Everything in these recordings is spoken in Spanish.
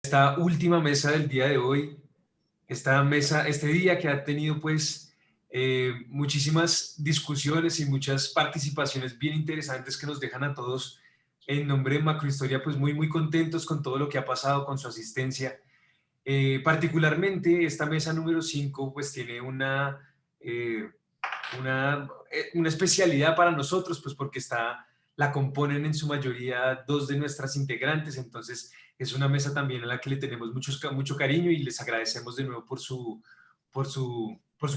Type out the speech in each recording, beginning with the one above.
Esta última mesa del día de hoy, esta mesa, este día que ha tenido pues muchísimas discusiones y muchas participaciones bien interesantes que nos dejan a todos en nombre de Macrohistoria pues muy contentos con todo lo que ha pasado, con su asistencia. Particularmente esta mesa número 5 pues tiene eh, una especialidad para nosotros, pues porque la componen en su mayoría dos de nuestras integrantes, entonces es una mesa también a la que le tenemos mucho cariño y les agradecemos de nuevo por su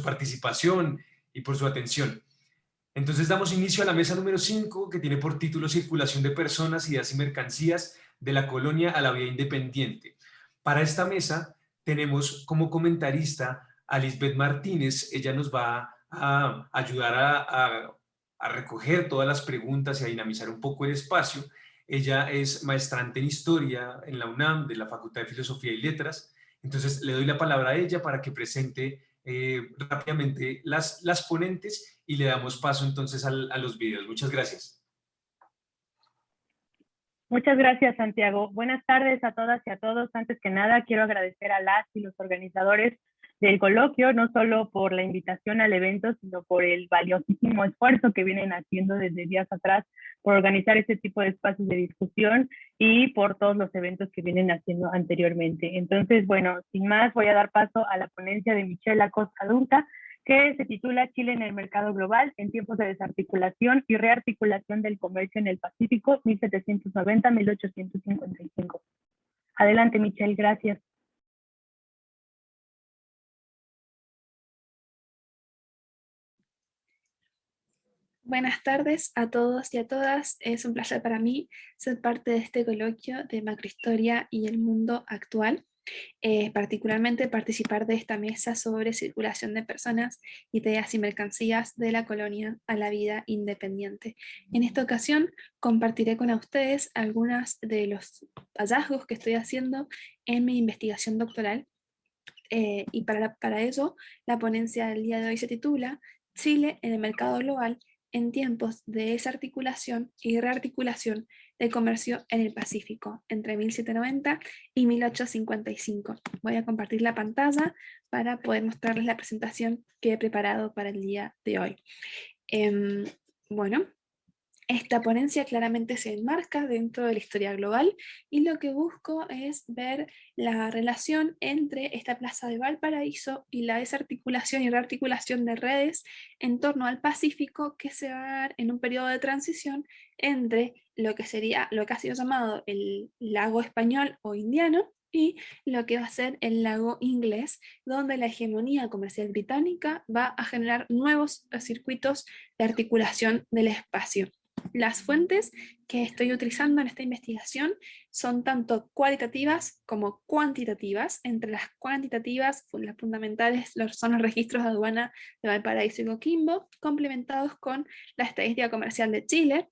participación y por su atención. Entonces damos inicio a la mesa número 5 que tiene por título Circulación de personas, ideas y mercancías de la colonia a la vía independiente. Para esta mesa tenemos como comentarista a Lisbeth Martínez. Ella nos va a ayudar a recoger todas las preguntas y a dinamizar un poco el espacio. Ella es maestrante en Historia en la UNAM, de la Facultad de Filosofía y Letras. Entonces le doy la palabra a ella para que presente rápidamente las ponentes y le damos paso entonces a los videos. Muchas gracias. Muchas gracias, Santiago. Buenas tardes a todas y a todos. Antes que nada, quiero agradecer a las y los organizadores del coloquio, no solo por la invitación al evento, sino por el valiosísimo esfuerzo que vienen haciendo desde días atrás por organizar este tipo de espacios de discusión y por todos los eventos que vienen haciendo anteriormente. Entonces, bueno, sin más, voy a dar paso a la ponencia de Michelle Acosta Dunca, que se titula Chile en el mercado global en tiempos de desarticulación y rearticulación del comercio en el Pacífico 1790-1855. Adelante, Michelle, gracias. Buenas tardes a todos y a todas. Es un placer para mí ser parte de este coloquio de macrohistoria y el mundo actual. Particularmente participar de esta mesa sobre circulación de personas, ideas y mercancías de la colonia a la vida independiente. En esta ocasión compartiré con ustedes algunos de los hallazgos que estoy haciendo en mi investigación doctoral. Y para ello, la ponencia del día de hoy se titula Chile en el mercado global en tiempos de desarticulación y rearticulación de comercio en el Pacífico, entre 1790 y 1855. Voy a compartir la pantalla para poder mostrarles la presentación que he preparado para el día de hoy. Bueno, esta ponencia claramente se enmarca dentro de la historia global y lo que busco es ver la relación entre esta plaza de Valparaíso y la desarticulación y rearticulación de redes en torno al Pacífico que se va a dar en un periodo de transición entre lo que ha sido llamado el lago español o indiano y lo que va a ser el lago inglés, donde la hegemonía comercial británica va a generar nuevos circuitos de articulación del espacio. Las fuentes que estoy utilizando en esta investigación son tanto cualitativas como cuantitativas. Entre las cuantitativas, las fundamentales son los registros de aduana de Valparaíso y Coquimbo, complementados con la estadística comercial de Chile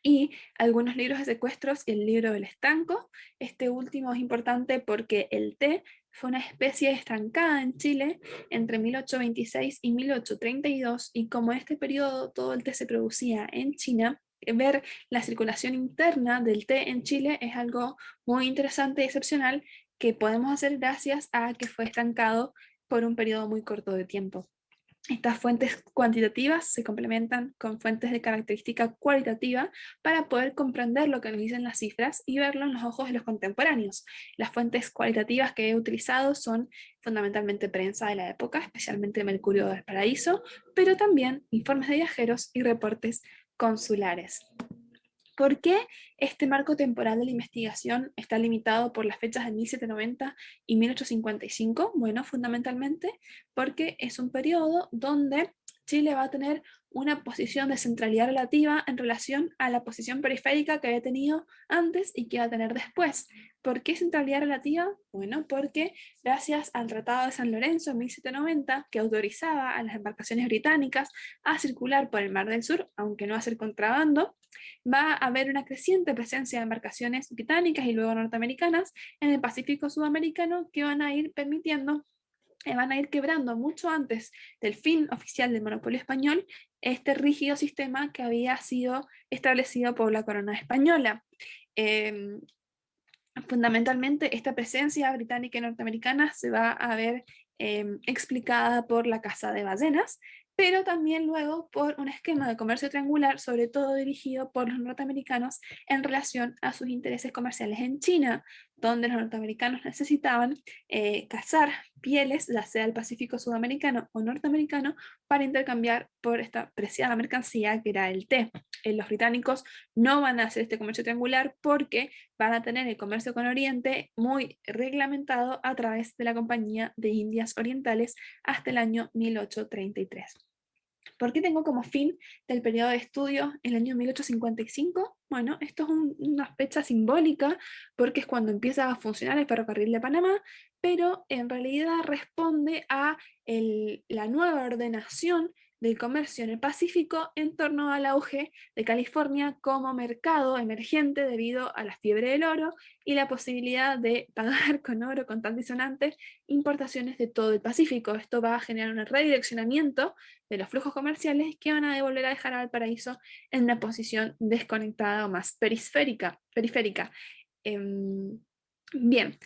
y algunos libros de secuestros y el libro del estanco. Este último es importante porque el té fue una especie estancada en Chile entre 1826 y 1832 y como en este periodo todo el té se producía en China, ver la circulación interna del té en Chile es algo muy interesante y excepcional que podemos hacer gracias a que fue estancado por un periodo muy corto de tiempo. Estas fuentes cuantitativas se complementan con fuentes de característica cualitativa para poder comprender lo que nos dicen las cifras y verlo en los ojos de los contemporáneos. Las fuentes cualitativas que he utilizado son fundamentalmente prensa de la época, especialmente Mercurio del Paraíso, pero también informes de viajeros y reportes consulares. ¿Por qué este marco temporal de la investigación está limitado por las fechas de 1790 y 1855? Bueno, fundamentalmente porque es un periodo donde Chile va a tener una posición de centralidad relativa en relación a la posición periférica que había tenido antes y que va a tener después. ¿Por qué centralidad relativa? Bueno, porque gracias al Tratado de San Lorenzo en 1790, que autorizaba a las embarcaciones británicas a circular por el Mar del Sur, aunque no a hacer contrabando, va a haber una creciente presencia de embarcaciones británicas y luego norteamericanas en el Pacífico sudamericano que van a ir permitiendo, van a ir quebrando mucho antes del fin oficial del monopolio español este rígido sistema que había sido establecido por la corona española. Fundamentalmente, esta presencia británica y norteamericana se va a ver explicada por la caza de ballenas, pero también luego por un esquema de comercio triangular, sobre todo dirigido por los norteamericanos en relación a sus intereses comerciales en China, donde los norteamericanos necesitaban cazar pieles, ya sea del Pacífico sudamericano o norteamericano, para intercambiar por esta preciada mercancía que era el té. Los británicos no van a hacer este comercio triangular porque van a tener el comercio con Oriente muy reglamentado a través de la Compañía de Indias Orientales hasta el año 1833. ¿Por qué tengo como fin del periodo de estudio el año 1855? Bueno, esto es una fecha simbólica porque es cuando empieza a funcionar el ferrocarril de Panamá, pero en realidad responde a la nueva ordenación del comercio en el Pacífico en torno al auge de California como mercado emergente debido a la fiebre del oro y la posibilidad de pagar con oro contante y sonante importaciones de todo el Pacífico. Esto va a generar un redireccionamiento de los flujos comerciales que van a volver a dejar a Valparaíso en una posición desconectada o más periférica. Bien,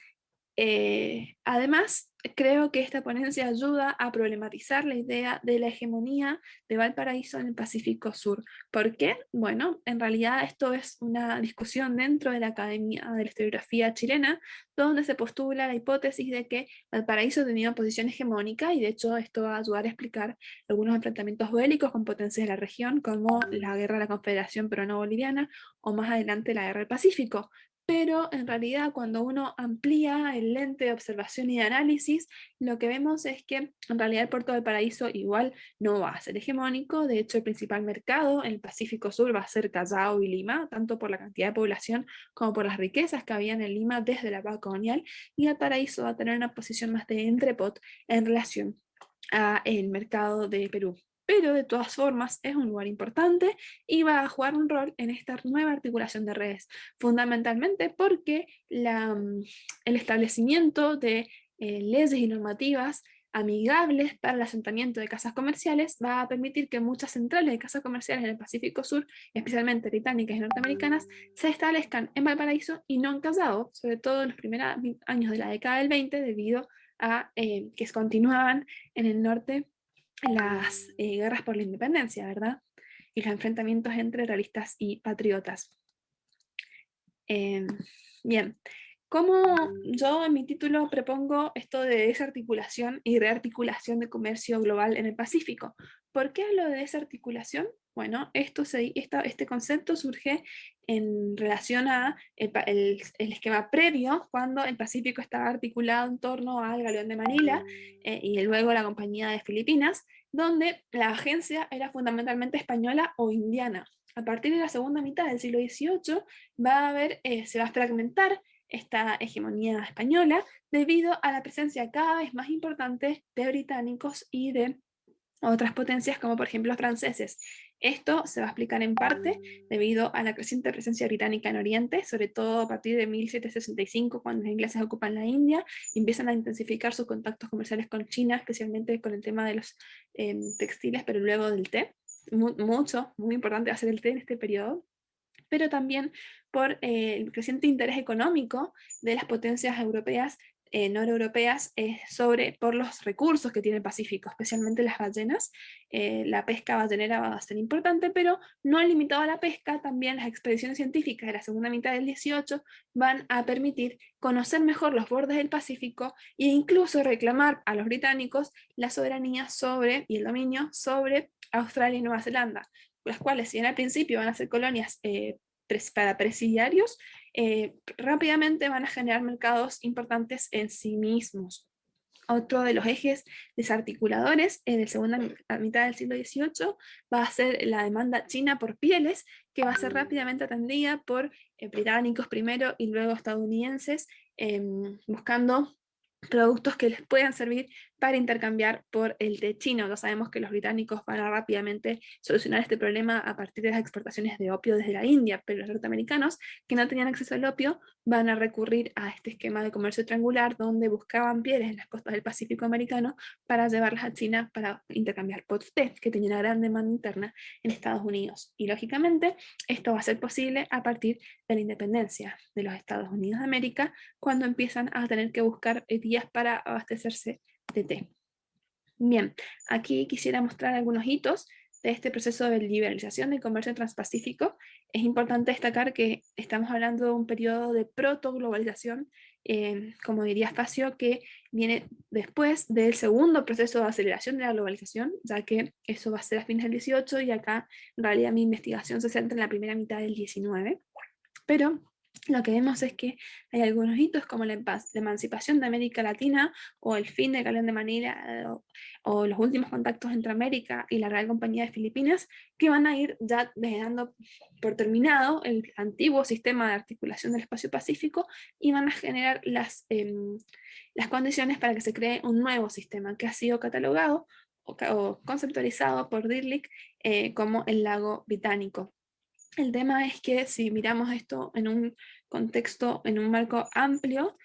además, creo que esta ponencia ayuda a problematizar la idea de la hegemonía de Valparaíso en el Pacífico Sur. ¿Por qué? Bueno, en realidad esto es una discusión dentro de la Academia de la Historiografía chilena, donde se postula la hipótesis de que Valparaíso tenía una posición hegemónica y de hecho esto va a ayudar a explicar algunos enfrentamientos bélicos con potencias de la región, como la Guerra de la Confederación Peruano-Boliviana o más adelante la Guerra del Pacífico. Pero en realidad cuando uno amplía el lente de observación y de análisis, lo que vemos es que en realidad el puerto del Paraíso igual no va a ser hegemónico. De hecho, el principal mercado en el Pacífico Sur va a ser Callao y Lima, tanto por la cantidad de población como por las riquezas que había en Lima desde la época colonial, y el Paraíso va a tener una posición más de entrepot en relación a el mercado de Perú. Pero de todas formas es un lugar importante y va a jugar un rol en esta nueva articulación de redes, fundamentalmente porque el establecimiento de leyes y normativas amigables para el asentamiento de casas comerciales va a permitir que muchas centrales de casas comerciales en el Pacífico Sur, especialmente británicas y norteamericanas, se establezcan en Valparaíso y no en Callao, sobre todo en los primeros años de la década del 20, debido a que continuaban en el norte las guerras por la independencia, ¿verdad? Y los enfrentamientos entre realistas y patriotas. Bien, como yo en mi título propongo esto de desarticulación y rearticulación de comercio global en el Pacífico. ¿Por qué hablo de desarticulación? Bueno, este concepto surge en relación a el esquema previo, cuando el Pacífico estaba articulado en torno al Galeón de Manila y luego la Compañía de Filipinas, donde la agencia era fundamentalmente española o indiana. A partir de la segunda mitad del siglo XVIII se va a fragmentar esta hegemonía española debido a la presencia cada vez más importante de británicos y de otras potencias como por ejemplo los franceses. Esto se va a explicar en parte debido a la creciente presencia británica en Oriente, sobre todo a partir de 1765, cuando los ingleses ocupan la India y empiezan a intensificar sus contactos comerciales con China, especialmente con el tema de los textiles, pero luego del té. Muy importante hacer el té en este periodo, pero también por el creciente interés económico de las potencias europeas, noreuropeas, por los recursos que tiene el Pacífico, especialmente las ballenas. La pesca ballenera va a ser importante, pero no limitado a la pesca, también las expediciones científicas de la segunda mitad del 18 van a permitir conocer mejor los bordes del Pacífico e incluso reclamar a los británicos la soberanía y el dominio sobre Australia y Nueva Zelanda, las cuales, si bien al principio van a ser colonias para presidiarios, rápidamente van a generar mercados importantes en sí mismos. Otro de los ejes desarticuladores en la segunda mitad del siglo XVIII va a ser la demanda china por pieles, que va a ser rápidamente atendida por británicos primero y luego estadounidenses, buscando productos que les puedan servir para intercambiar por el té chino. Ya sabemos que los británicos van a rápidamente solucionar este problema a partir de las exportaciones de opio desde la India, pero los norteamericanos que no tenían acceso al opio van a recurrir a este esquema de comercio triangular donde buscaban pieles en las costas del Pacífico americano para llevarlas a China para intercambiar por té, que tenía una gran demanda interna en Estados Unidos. Y lógicamente esto va a ser posible a partir de la independencia de los Estados Unidos de América, cuando empiezan a tener que buscar vías para abastecerse de té. Bien, aquí quisiera mostrar algunos hitos de este proceso de liberalización del comercio transpacífico. Es importante destacar que estamos hablando de un periodo de protoglobalización, como diría Facio, que viene después del segundo proceso de aceleración de la globalización, ya que eso va a ser a fines del 18 y acá en realidad mi investigación se centra en la primera mitad del 19. Pero lo que vemos es que hay algunos hitos como la emancipación de América Latina o el fin del Galán de Manila o los últimos contactos entre América y la Real Compañía de Filipinas, que van a ir ya dando por terminado el antiguo sistema de articulación del espacio pacífico y van a generar las condiciones para que se cree un nuevo sistema que ha sido catalogado o conceptualizado por Dirlik como el lago británico. El tema es que si miramos esto en un contexto, en un marco amplio,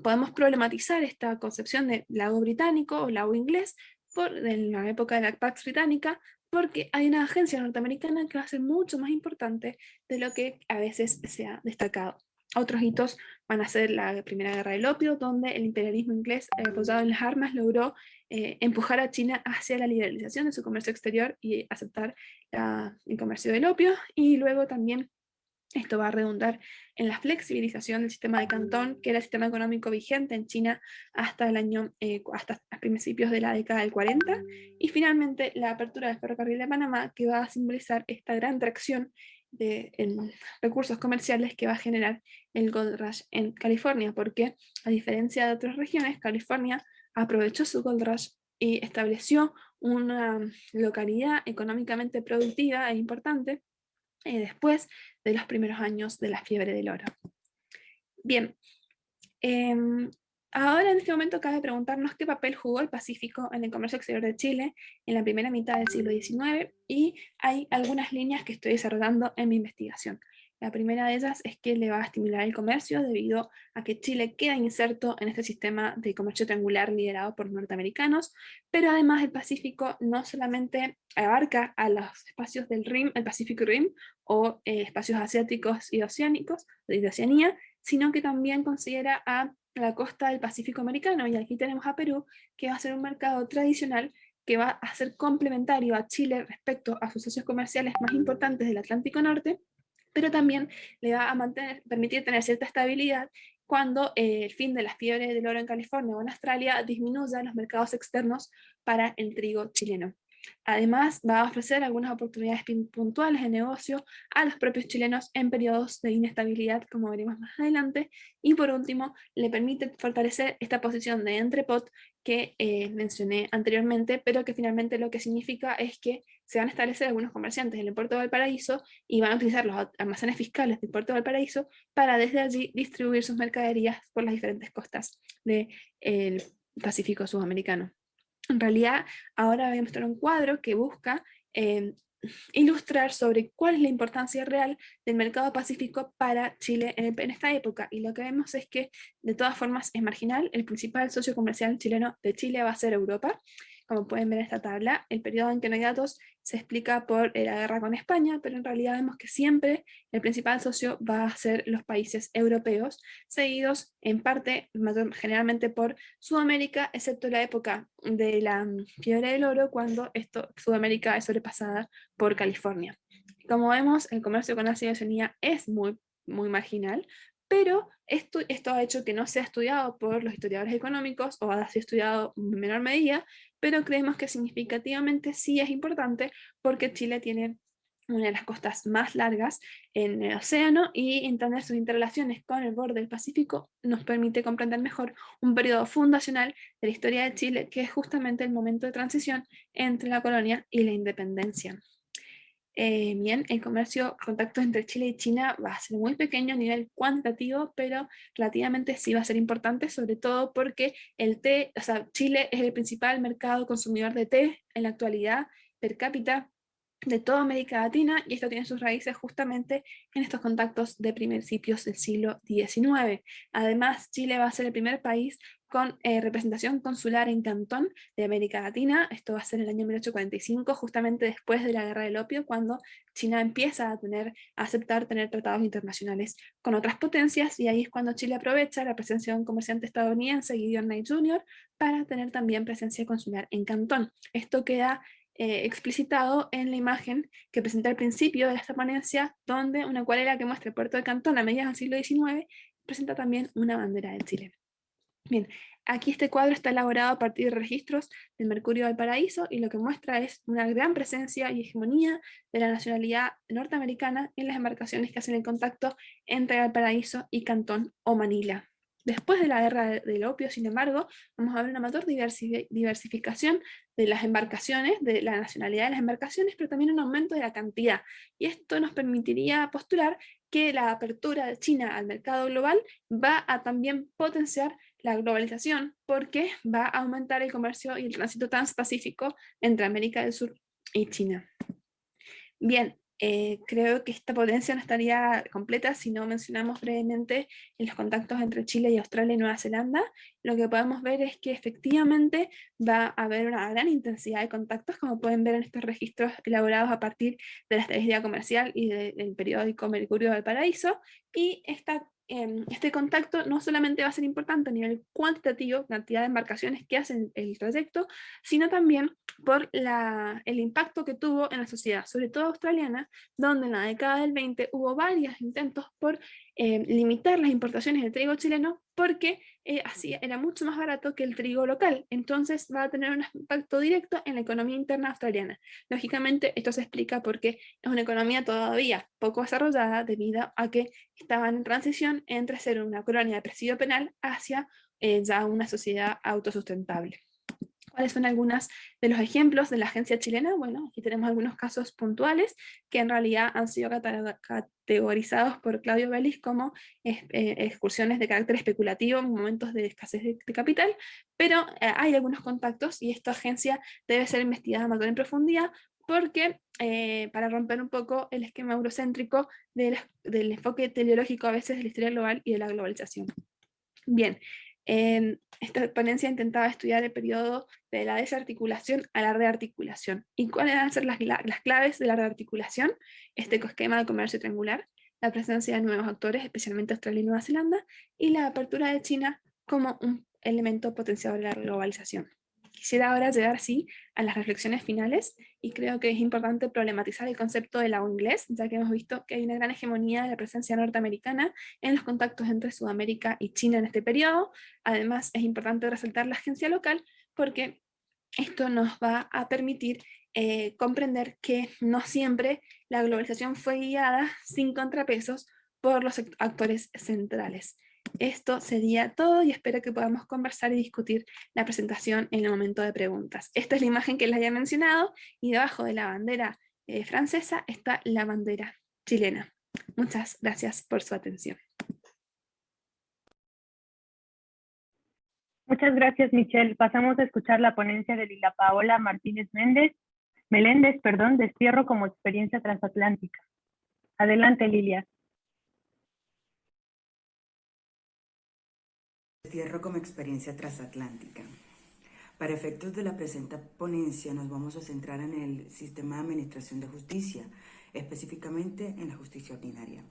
podemos problematizar esta concepción de lago británico o lago inglés en la época de la Pax Británica, porque hay una agencia norteamericana que va a ser mucho más importante de lo que a veces se ha destacado. Otros hitos van a ser la Primera Guerra del Opio, donde el imperialismo inglés, apoyado en las armas, logró empujar a China hacia la liberalización de su comercio exterior y aceptar el comercio del opio, y luego también esto va a redundar en la flexibilización del sistema de Cantón, que era el sistema económico vigente en China hasta hasta principios de la década del 40, y finalmente la apertura del ferrocarril de Panamá, que va a simbolizar esta gran tracción en recursos comerciales que va a generar el Gold Rush en California, porque a diferencia de otras regiones, California aprovechó su Gold Rush y estableció una localidad económicamente productiva e importante después de los primeros años de la fiebre del oro. Bien, ahora en este momento cabe preguntarnos qué papel jugó el Pacífico en el comercio exterior de Chile en la primera mitad del siglo XIX, y hay algunas líneas que estoy desarrollando en mi investigación. La primera de ellas es que le va a estimular el comercio debido a que Chile queda inserto en este sistema de comercio triangular liderado por norteamericanos, pero además el Pacífico no solamente abarca a los espacios del RIM, el Pacific Rim, o espacios asiáticos y oceánicos, de Oceanía, sino que también considera a la costa del Pacífico americano, y aquí tenemos a Perú, que va a ser un mercado tradicional que va a ser complementario a Chile respecto a sus socios comerciales más importantes del Atlántico Norte, pero también le va a permitir tener cierta estabilidad cuando el fin de la fiebre del oro en California o en Australia disminuya los mercados externos para el trigo chileno. Además, va a ofrecer algunas oportunidades puntuales de negocio a los propios chilenos en periodos de inestabilidad, como veremos más adelante. Y por último, le permite fortalecer esta posición de entrepot que mencioné anteriormente, pero que finalmente lo que significa es que se van a establecer algunos comerciantes en el puerto de Valparaíso y van a utilizar los almacenes fiscales del puerto de Valparaíso para desde allí distribuir sus mercaderías por las diferentes costas del Pacífico sudamericano. En realidad, ahora voy a mostrar un cuadro que busca ilustrar sobre cuál es la importancia real del mercado pacífico para Chile en esta época. Y lo que vemos es que, de todas formas, es marginal. El principal socio comercial chileno de Chile va a ser Europa. Como pueden ver en esta tabla, el periodo en que no hay datos se explica por la guerra con España, pero en realidad vemos que siempre el principal socio va a ser los países europeos, seguidos en parte, generalmente por Sudamérica, excepto la época de la fiebre del oro, cuando Sudamérica es sobrepasada por California. Como vemos, el comercio con Asia y Oceanía es muy marginal, pero esto ha hecho que no sea estudiado por los historiadores económicos, o ha sido estudiado en menor medida, pero creemos que significativamente sí es importante porque Chile tiene una de las costas más largas en el océano, y entender sus interrelaciones con el borde del Pacífico nos permite comprender mejor un periodo fundacional de la historia de Chile, que es justamente el momento de transición entre la colonia y la independencia. Bien, el comercio, contactos entre Chile y China va a ser muy pequeño a nivel cuantitativo, pero relativamente sí va a ser importante, sobre todo porque el té, o sea, Chile es el principal mercado consumidor de té en la actualidad per cápita de toda América Latina, y esto tiene sus raíces justamente en estos contactos de principios del siglo XIX. Además, Chile va a ser el primer país con representación consular en Cantón de América Latina. Esto va a ser en el año 1845, justamente después de la Guerra del Opio, cuando China empieza a aceptar tener tratados internacionales con otras potencias, y ahí es cuando Chile aprovecha la presencia de un comerciante estadounidense, Gideon Knight Jr., para tener también presencia consular en Cantón. Esto queda explicitado en la imagen que presenté al principio de esta ponencia, donde una acuarela que muestra el puerto de Cantón a mediados del siglo XIX presenta también una bandera de Chile. Bien, aquí este cuadro está elaborado a partir de registros del Mercurio Valparaíso, y lo que muestra es una gran presencia y hegemonía de la nacionalidad norteamericana en las embarcaciones que hacen el contacto entre Valparaíso y Cantón o Manila. Después de la Guerra del Opio, sin embargo, vamos a ver una mayor diversificación de las embarcaciones, de la nacionalidad de las embarcaciones, pero también un aumento de la cantidad. Y esto nos permitiría postular que la apertura de China al mercado global va a también potenciar la globalización, porque va a aumentar el comercio y el tránsito transpacífico entre América del Sur y China. Bien, creo que esta potencia no estaría completa si no mencionamos brevemente en los contactos entre Chile y Australia y Nueva Zelanda. Lo que podemos ver es que efectivamente va a haber una gran intensidad de contactos, como pueden ver en estos registros elaborados a partir de la estadística comercial y del periódico Mercurio del Paraíso, y este contacto no solamente va a ser importante a nivel cuantitativo, cantidad de embarcaciones que hacen el trayecto, sino también por el impacto que tuvo en la sociedad, sobre todo australiana, donde en la década del 20 hubo varios intentos por limitar las importaciones de trigo chileno, porque así era mucho más barato que el trigo local. Entonces va a tener un impacto directo en la economía interna australiana. Lógicamente esto se explica porque es una economía todavía poco desarrollada, debido a que estaban en transición entre ser una colonia de presidio penal hacia ya una sociedad autosustentable. ¿Cuáles son algunos de los ejemplos de la agencia chilena? Bueno, aquí tenemos algunos casos puntuales que en realidad han sido categorizados por Claudio Vélez como excursiones de carácter especulativo en momentos de escasez de capital, pero hay algunos contactos, y esta agencia debe ser investigada más en profundidad, porque para romper un poco el esquema eurocéntrico del enfoque teleológico a veces de la historia global y de la globalización. Bien, esta ponencia intentaba estudiar el periodo de la desarticulación a la rearticulación. ¿Y cuáles van a ser las claves de la rearticulación? Este esquema de comercio triangular, la presencia de nuevos actores, especialmente Australia y Nueva Zelanda, y la apertura de China como un elemento potenciador de la globalización. Quisiera ahora llegar así a las reflexiones finales, y creo que es importante problematizar el concepto del lado inglés, ya que hemos visto que hay una gran hegemonía de la presencia norteamericana en los contactos entre Sudamérica y China en este periodo. Además, es importante resaltar la agencia local, porque esto nos va a permitir comprender que no siempre la globalización fue guiada sin contrapesos por los actores centrales. Esto sería todo, y espero que podamos conversar y discutir la presentación en el momento de preguntas. Esta es la imagen que les había mencionado, y debajo de la bandera francesa está la bandera chilena. Muchas gracias por su atención. Muchas gracias, Michelle. Pasamos a escuchar la ponencia de Lila Paola Martínez Meléndez, Destierro como experiencia transatlántica. Adelante, Lilia. Destierro como experiencia transatlántica. Para efectos de la presente ponencia nos vamos a centrar en el sistema de administración de justicia, específicamente en la justicia ordinaria.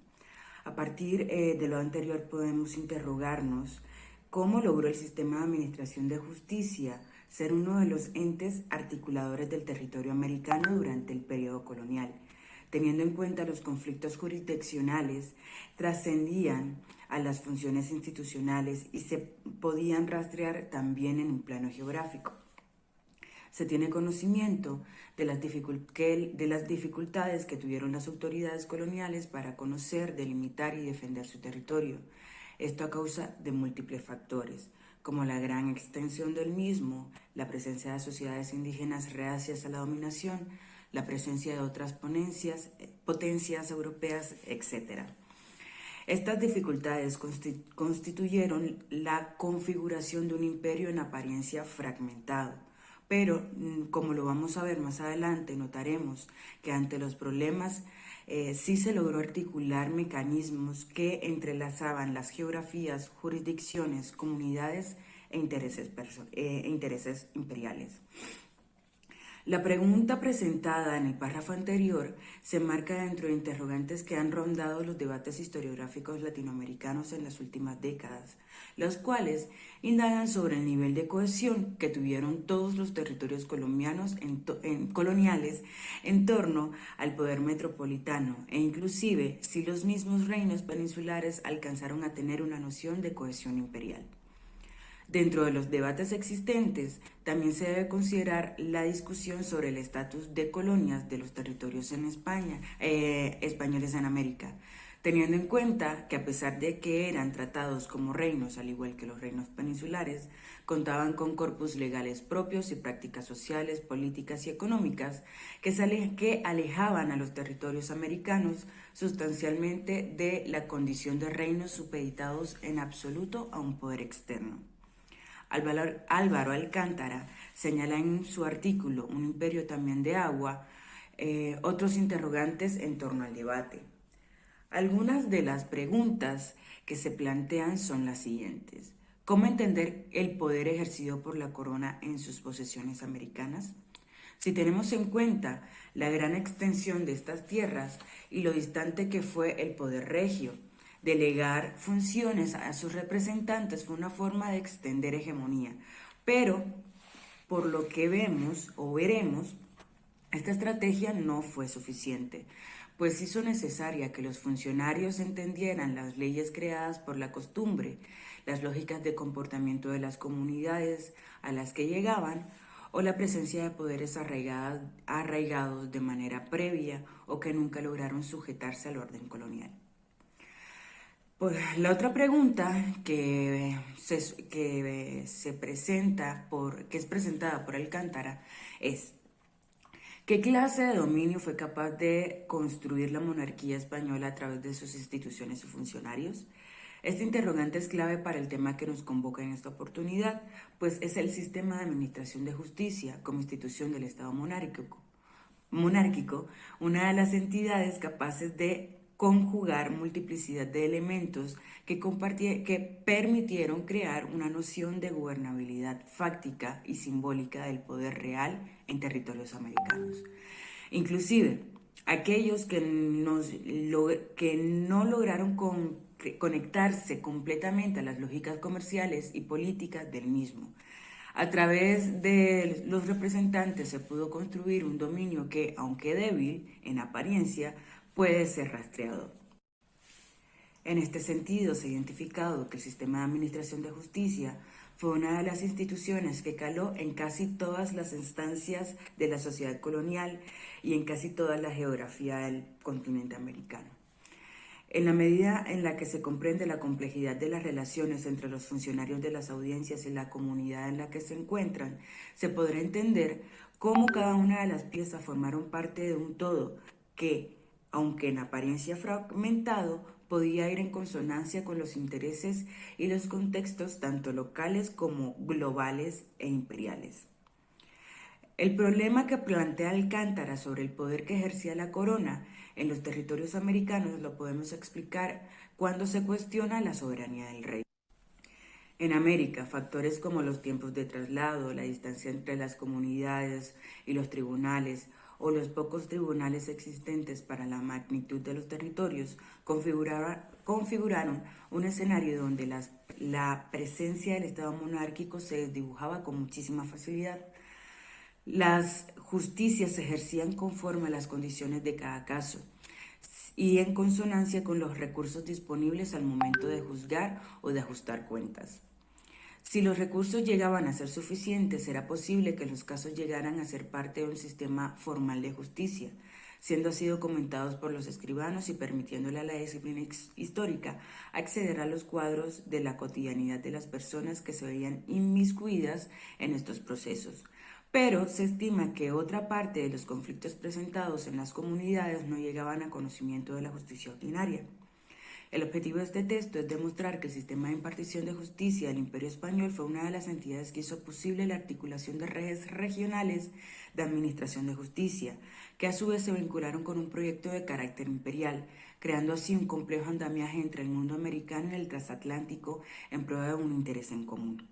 A partir de lo anterior podemos interrogarnos cómo logró el sistema de administración de justicia ser uno de los entes articuladores del territorio americano durante el periodo colonial. Teniendo en cuenta los conflictos jurisdiccionales, trascendían a las funciones institucionales y se podían rastrear también en un plano geográfico. Se tiene conocimiento de las dificultades que tuvieron las autoridades coloniales para conocer, delimitar y defender su territorio. Esto a causa de múltiples factores, como la gran extensión del mismo, la presencia de sociedades indígenas reacias a la dominación, la presencia de otras potencias europeas, etc. Estas dificultades constituyeron la configuración de un imperio en apariencia fragmentado, pero como lo vamos a ver más adelante, notaremos que ante los problemas sí se logró articular mecanismos que entrelazaban las geografías, jurisdicciones, comunidades e intereses imperiales. La pregunta presentada en el párrafo anterior se marca dentro de interrogantes que han rondado los debates historiográficos latinoamericanos en las últimas décadas, los cuales indagan sobre el nivel de cohesión que tuvieron todos los territorios colombianos coloniales en torno al poder metropolitano e inclusive si los mismos reinos peninsulares alcanzaron a tener una noción de cohesión imperial. Dentro de los debates existentes, también se debe considerar la discusión sobre el estatus de colonias de los territorios en España, españoles en América, teniendo en cuenta que a pesar de que eran tratados como reinos, al igual que los reinos peninsulares, contaban con corpus legales propios y prácticas sociales, políticas y económicas que alejaban a los territorios americanos sustancialmente de la condición de reinos supeditados en absoluto a un poder externo. Álvaro Alcántara señala en su artículo Un imperio también de agua otros interrogantes en torno al debate. Algunas de las preguntas que se plantean son las siguientes. ¿Cómo entender el poder ejercido por la corona en sus posesiones americanas? Si tenemos en cuenta la gran extensión de estas tierras y lo distante que fue el poder regio, delegar funciones a sus representantes fue una forma de extender hegemonía, pero por lo que vemos o veremos, esta estrategia no fue suficiente, pues hizo necesaria que los funcionarios entendieran las leyes creadas por la costumbre, las lógicas de comportamiento de las comunidades a las que llegaban, o la presencia de poderes arraigados de manera previa o que nunca lograron sujetarse al orden colonial. Pues la otra pregunta que es presentada por Alcántara es ¿qué clase de dominio fue capaz de construir la monarquía española a través de sus instituciones y funcionarios? Este interrogante es clave para el tema que nos convoca en esta oportunidad, pues es el sistema de administración de justicia como institución del Estado monárquico, una de las entidades capaces de conjugar multiplicidad de elementos que permitieron crear una noción de gobernabilidad fáctica y simbólica del poder real en territorios americanos. Inclusive, aquellos que no lograron conectarse completamente a las lógicas comerciales y políticas del mismo. A través de los representantes se pudo construir un dominio que, aunque débil en apariencia, puede ser rastreado. En este sentido, se ha identificado que el sistema de administración de justicia fue una de las instituciones que caló en casi todas las instancias de la sociedad colonial y en casi toda la geografía del continente americano. En la medida en la que se comprende la complejidad de las relaciones entre los funcionarios de las audiencias y la comunidad en la que se encuentran, se podrá entender cómo cada una de las piezas formaron parte de un todo que, aunque en apariencia fragmentado, podía ir en consonancia con los intereses y los contextos tanto locales como globales e imperiales. El problema que plantea Alcántara sobre el poder que ejercía la corona en los territorios americanos lo podemos explicar cuando se cuestiona la soberanía del rey. En América, factores como los tiempos de traslado, la distancia entre las comunidades y los tribunales, o los pocos tribunales existentes para la magnitud de los territorios, configuraron un escenario donde la presencia del Estado monárquico se dibujaba con muchísima facilidad. Las justicias se ejercían conforme a las condiciones de cada caso y en consonancia con los recursos disponibles al momento de juzgar o de ajustar cuentas. Si los recursos llegaban a ser suficientes, era posible que los casos llegaran a ser parte de un sistema formal de justicia, siendo así documentados por los escribanos y permitiéndole a la disciplina histórica acceder a los cuadros de la cotidianidad de las personas que se veían inmiscuidas en estos procesos. pero se estima que otra parte de los conflictos presentados en las comunidades no llegaban a conocimiento de la justicia ordinaria. El objetivo de este texto es demostrar que el sistema de impartición de justicia del Imperio Español fue una de las entidades que hizo posible la articulación de redes regionales de administración de justicia, que a su vez se vincularon con un proyecto de carácter imperial, creando así un complejo andamiaje entre el mundo americano y el transatlántico en prueba de un interés en común.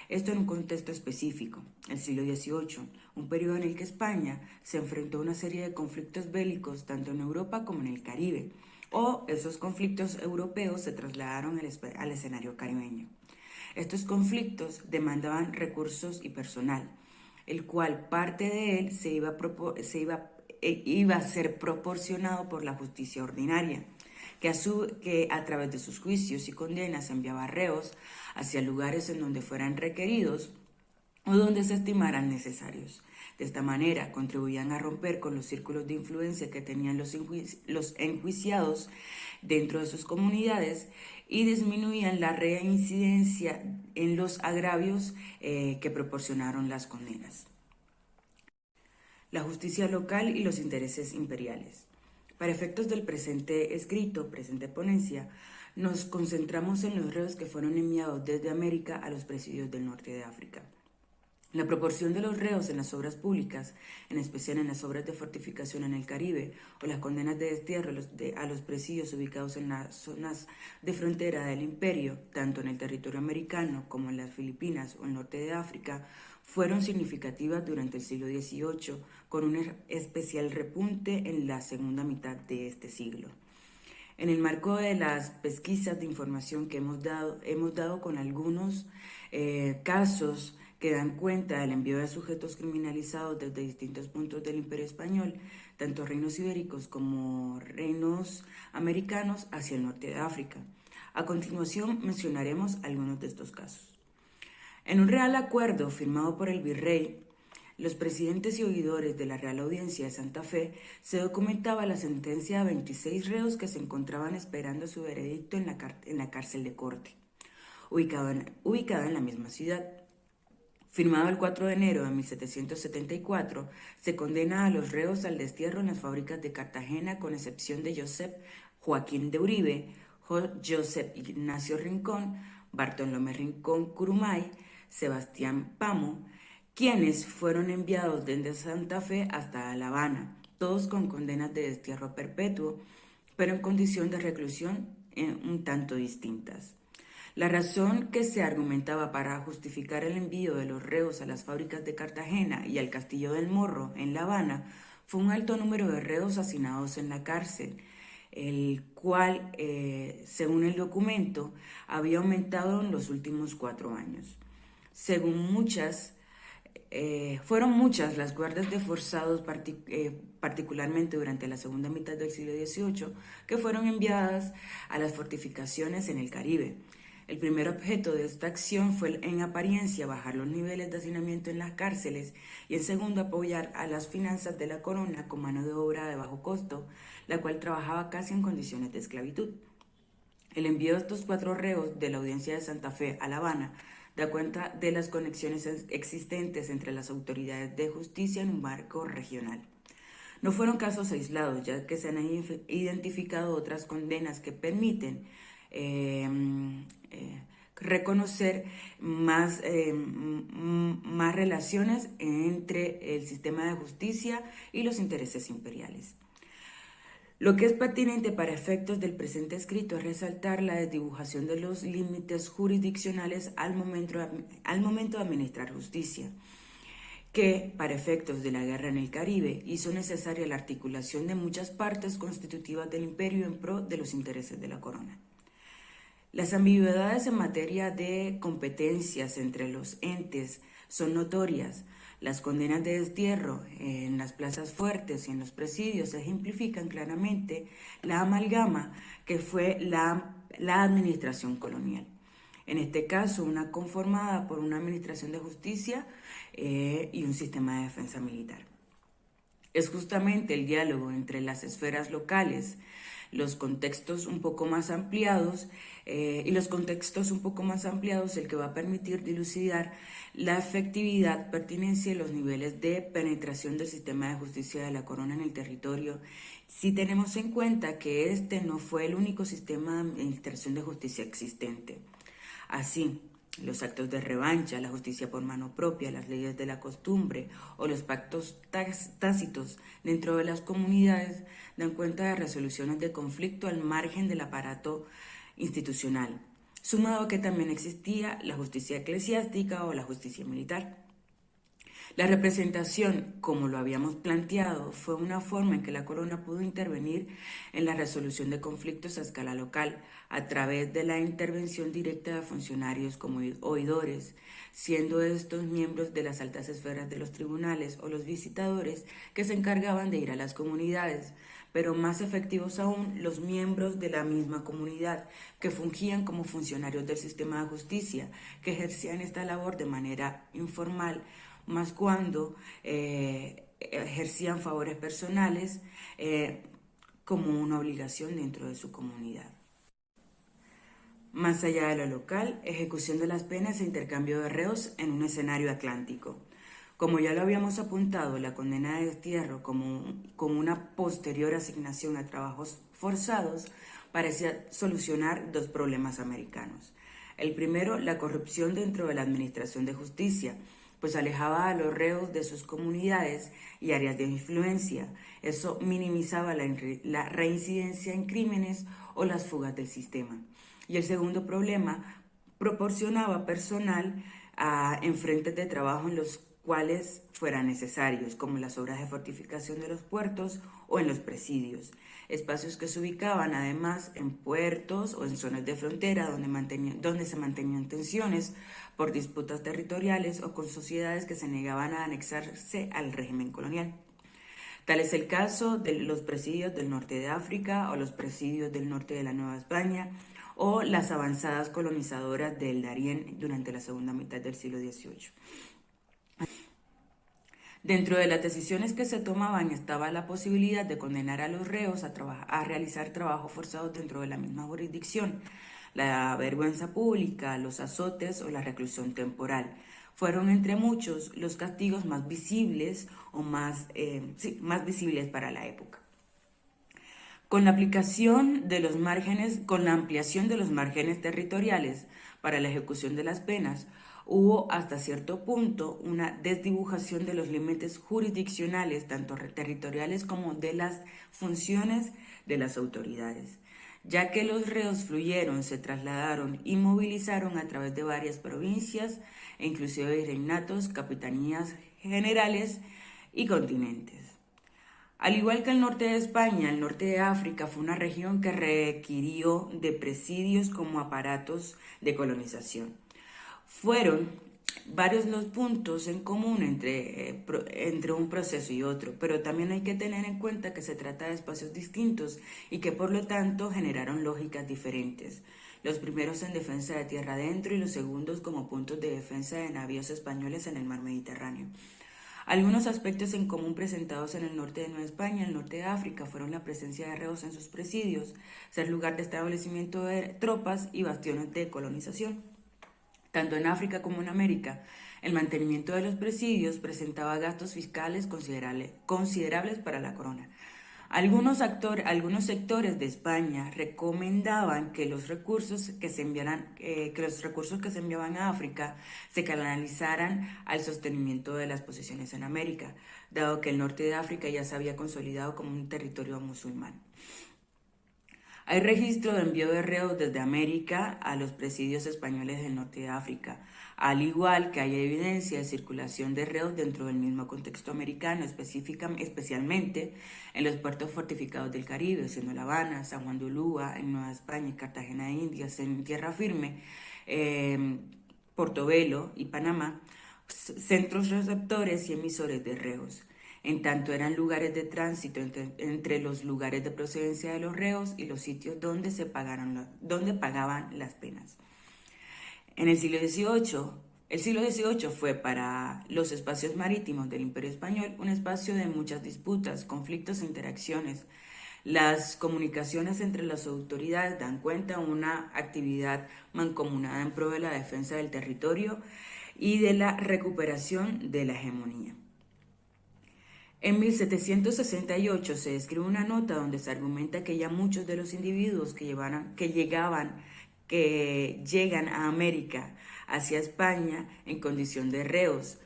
Esto en un contexto específico, el siglo XVIII, un periodo en el que España se enfrentó a una serie de conflictos bélicos tanto en Europa como en el Caribe, o esos conflictos europeos se trasladaron al escenario caribeño. Estos conflictos demandaban recursos y personal, el cual parte de él iba a ser proporcionado por la justicia ordinaria, que a través de sus juicios y condenas enviaba reos hacia lugares en donde fueran requeridos o donde se estimaran necesarios. De esta manera contribuían a romper con los círculos de influencia que tenían los enjuiciados dentro de sus comunidades y disminuían la reincidencia en los agravios que proporcionaron las condenas. La justicia local y los intereses imperiales. Para efectos del presente escrito, presente ponencia, nos concentramos en los reos que fueron enviados desde América a los presidios del norte de África. La proporción de los reos en las obras públicas, en especial en las obras de fortificación en el Caribe, o las condenas de destierro a los presidios ubicados en las zonas de frontera del imperio, tanto en el territorio americano como en las Filipinas o el norte de África, fueron significativas durante el siglo XVIII, con un especial repunte en la segunda mitad de este siglo. En el marco de las pesquisas de información que hemos dado con algunos casos que dan cuenta del envío de sujetos criminalizados desde distintos puntos del Imperio Español, tanto reinos ibéricos como reinos americanos hacia el norte de África. A continuación mencionaremos algunos de estos casos. En un real acuerdo firmado por el virrey, los presidentes y oidores de la Real Audiencia de Santa Fe, se documentaba la sentencia a 26 reos que se encontraban esperando su veredicto en la cárcel de corte, ubicada en la misma ciudad. Firmado el 4 de enero de 1774, se condena a los reos al destierro en las fábricas de Cartagena, con excepción de Josep Joaquín de Uribe, Josep Ignacio Rincón, Bartolomé Rincón Curumay, Sebastián Pamo, quienes fueron enviados desde Santa Fe hasta La Habana, todos con condenas de destierro perpetuo, pero en condición de reclusión un tanto distintas. La razón que se argumentaba para justificar el envío de los reos a las fábricas de Cartagena y al Castillo del Morro en La Habana fue un alto número de reos hacinados en la cárcel, el cual, según el documento, había aumentado en los últimos 4 años. Fueron muchas las guardas de forzados, particularmente durante la segunda mitad del siglo XVIII, que fueron enviadas a las fortificaciones en el Caribe. El primer objeto de esta acción fue, en apariencia, bajar los niveles de hacinamiento en las cárceles y, en segundo, apoyar a las finanzas de la corona con mano de obra de bajo costo, la cual trabajaba casi en condiciones de esclavitud. El envío de estos 4 reos de la Audiencia de Santa Fe a La Habana da cuenta de las conexiones existentes entre las autoridades de justicia en un marco regional. No fueron casos aislados, ya que se han identificado otras condenas que permiten reconocer más relaciones entre el sistema de justicia y los intereses imperiales. Lo que es pertinente para efectos del presente escrito es resaltar la desdibujación de los límites jurisdiccionales al momento de administrar justicia, que, para efectos de la guerra en el Caribe, hizo necesaria la articulación de muchas partes constitutivas del imperio en pro de los intereses de la corona. Las ambigüedades en materia de competencias entre los entes son notorias. Las condenas de destierro en las plazas fuertes y en los presidios ejemplifican claramente la amalgama que fue la administración colonial. En este caso, una conformada por una administración de justicia y un sistema de defensa militar. Es justamente el diálogo entre las esferas locales, los contextos un poco más ampliados, el que va a permitir dilucidar la efectividad, pertinencia y los niveles de penetración del sistema de justicia de la corona en el territorio, si tenemos en cuenta que este no fue el único sistema de administración de justicia existente. Así, los actos de revancha, la justicia por mano propia, las leyes de la costumbre o los pactos tácitos dentro de las comunidades dan cuenta de resoluciones de conflicto al margen del aparato institucional, sumado a que también existía la justicia eclesiástica o la justicia militar. La representación, como lo habíamos planteado, fue una forma en que la corona pudo intervenir en la resolución de conflictos a escala local a través de la intervención directa de funcionarios como oidores, siendo estos miembros de las altas esferas de los tribunales o los visitadores que se encargaban de ir a las comunidades, pero más efectivos aún los miembros de la misma comunidad que fungían como funcionarios del sistema de justicia, que ejercían esta labor de manera informal, más cuando ejercían favores personales como una obligación dentro de su comunidad. Más allá de lo local, ejecución de las penas e intercambio de reos en un escenario atlántico. Como ya lo habíamos apuntado, la condena de destierro con una posterior asignación a trabajos forzados parecía solucionar dos problemas americanos. El primero, la corrupción dentro de la administración de justicia, pues alejaba a los reos de sus comunidades y áreas de influencia. Eso minimizaba la reincidencia en crímenes o las fugas del sistema. Y el segundo problema, proporcionaba personal en frentes de trabajo en los cuales fueran necesarios, como las obras de fortificación de los puertos o en los presidios, espacios que se ubicaban además en puertos o en zonas de frontera donde se mantenían tensiones por disputas territoriales o con sociedades que se negaban a anexarse al régimen colonial. Tal es el caso de los presidios del norte de África o los presidios del norte de la Nueva España o las avanzadas colonizadoras del Darién durante la segunda mitad del siglo XVIII. Dentro de las decisiones que se tomaban estaba la posibilidad de condenar a los reos a realizar trabajo forzado dentro de la misma jurisdicción, la vergüenza pública, los azotes o la reclusión temporal. Fueron entre muchos los castigos más visibles más visibles para la época. Con la ampliación de los márgenes territoriales para la ejecución de las penas, hubo hasta cierto punto una desdibujación de los límites jurisdiccionales, tanto territoriales como de las funciones de las autoridades, ya que los reos fluyeron, se trasladaron y movilizaron a través de varias provincias, e inclusive virreinatos, capitanías generales y continentes. Al igual que el norte de España, el norte de África fue una región que requirió de presidios como aparatos de colonización. Fueron varios los puntos en común entre un proceso y otro, pero también hay que tener en cuenta que se trata de espacios distintos y que por lo tanto generaron lógicas diferentes. Los primeros en defensa de tierra adentro y los segundos como puntos de defensa de navíos españoles en el mar Mediterráneo. Algunos aspectos en común presentados en el norte de Nueva España y el norte de África fueron la presencia de reos en sus presidios, ser lugar de establecimiento de tropas y bastiones de colonización. Tanto en África como en América, el mantenimiento de los presidios presentaba gastos fiscales considerables para la corona. Algunos sectores de España recomendaban que los recursos que se enviaban a África se canalizaran al sostenimiento de las posesiones en América, dado que el norte de África ya se había consolidado como un territorio musulmán. Hay registro de envío de reos desde América a los presidios españoles del norte de África, al igual que hay evidencia de circulación de reos dentro del mismo contexto americano, especialmente en los puertos fortificados del Caribe, siendo La Habana, San Juan de Ulúa, en Nueva España y Cartagena de Indias, en tierra firme, Portobelo y Panamá, centros receptores y emisores de reos. En tanto eran lugares de tránsito entre los lugares de procedencia de los reos y los sitios donde pagaban las penas. En el siglo XVIII fue para los espacios marítimos del Imperio Español un espacio de muchas disputas, conflictos e interacciones. Las comunicaciones entre las autoridades dan cuenta de una actividad mancomunada en pro de la defensa del territorio y de la recuperación de la hegemonía. En 1768 se escribe una nota donde se argumenta que ya muchos de los individuos que llegan a América hacia España en condición de reos.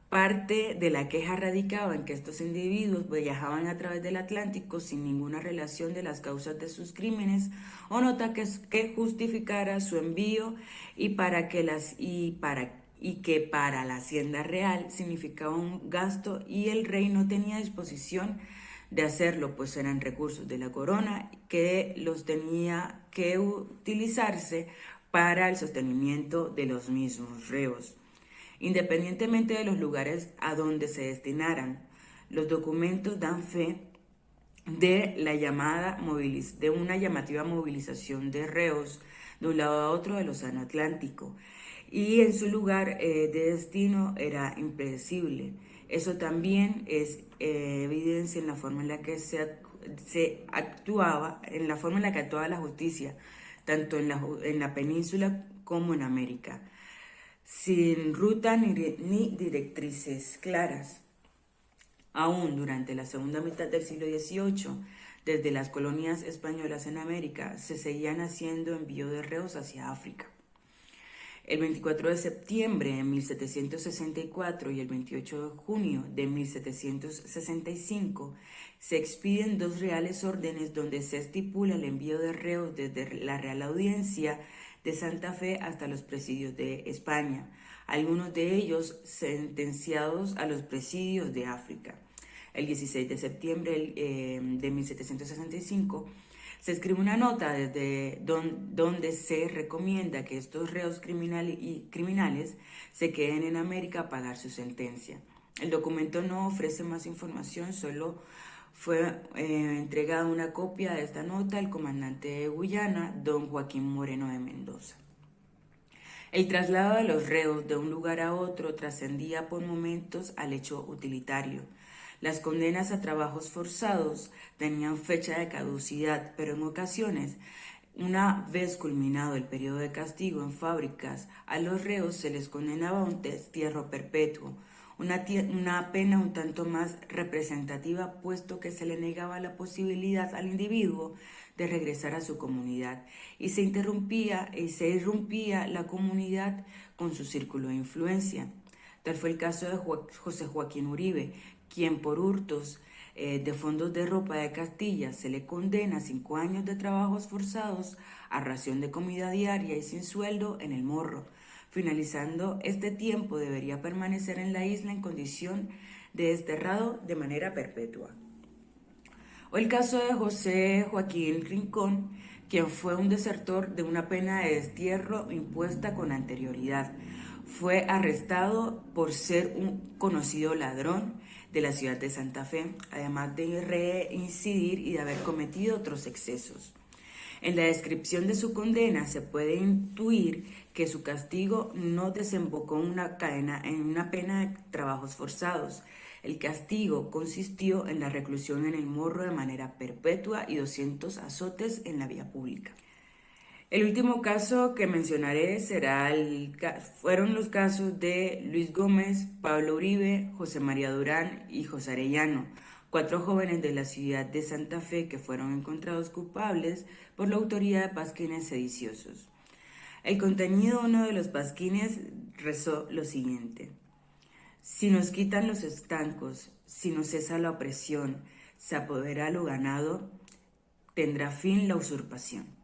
Parte de la queja radicaba en que estos individuos viajaban a través del Atlántico sin ninguna relación de las causas de sus crímenes o nota que justificara su envío y que para la hacienda real significaba un gasto y el rey no tenía disposición de hacerlo, pues eran recursos de la corona que los tenía que utilizarse para el sostenimiento de los mismos reos. Independientemente de los lugares a donde se destinaran, los documentos dan fe de una llamativa movilización de reos de un lado a otro del Océano Atlántico, y en su lugar de destino era impredecible. Eso también es evidencia en la forma en la que actuaba la justicia, tanto en la península como en América, sin ruta ni directrices claras. Aún durante la segunda mitad del siglo XVIII, desde las colonias españolas en América, se seguían haciendo envío de reos hacia África. El 24 de septiembre de 1764 y el 28 de junio de 1765 se expiden dos reales órdenes donde se estipula el envío de reos desde la Real Audiencia de Santa Fe hasta los presidios de España, algunos de ellos sentenciados a los presidios de África. El 16 de septiembre de 1765 se escribe una nota donde se recomienda que estos reos criminales se queden en América a pagar su sentencia. El documento no ofrece más información, solo fue entregada una copia de esta nota al comandante de Guyana, don Joaquín Moreno de Mendoza. El traslado de los reos de un lugar a otro trascendía por momentos al hecho utilitario. Las condenas a trabajos forzados tenían fecha de caducidad, pero en ocasiones, una vez culminado el periodo de castigo en fábricas, a los reos se les condenaba a un destierro perpetuo, una pena un tanto más representativa, puesto que se le negaba la posibilidad al individuo de regresar a su comunidad y se irrumpía la comunidad con su círculo de influencia. Tal fue el caso de José Joaquín Uribe, quien por hurtos de fondos de ropa de Castilla se le condena a 5 años de trabajos forzados, a ración de comida diaria y sin sueldo en el Morro. Finalizando este tiempo debería permanecer en la isla en condición de desterrado de manera perpetua. O el caso de José Joaquín Rincón, quien fue un desertor de una pena de destierro impuesta con anterioridad. Fue arrestado por ser un conocido ladrón de la ciudad de Santa Fe, además de reincidir y de haber cometido otros excesos. En la descripción de su condena se puede intuir que su castigo no desembocó en una pena de trabajos forzados. El castigo consistió en la reclusión en el Morro de manera perpetua y 200 azotes en la vía pública. El último caso que mencionaré fueron los casos de Luis Gómez, Pablo Uribe, José María Durán y José Arellano, 4 jóvenes de la ciudad de Santa Fe que fueron encontrados culpables por la autoría de pasquines sediciosos. El contenido de uno de los pasquines rezó lo siguiente: si nos quitan los estancos, si nos cesa la opresión, se apodera lo ganado, tendrá fin la usurpación.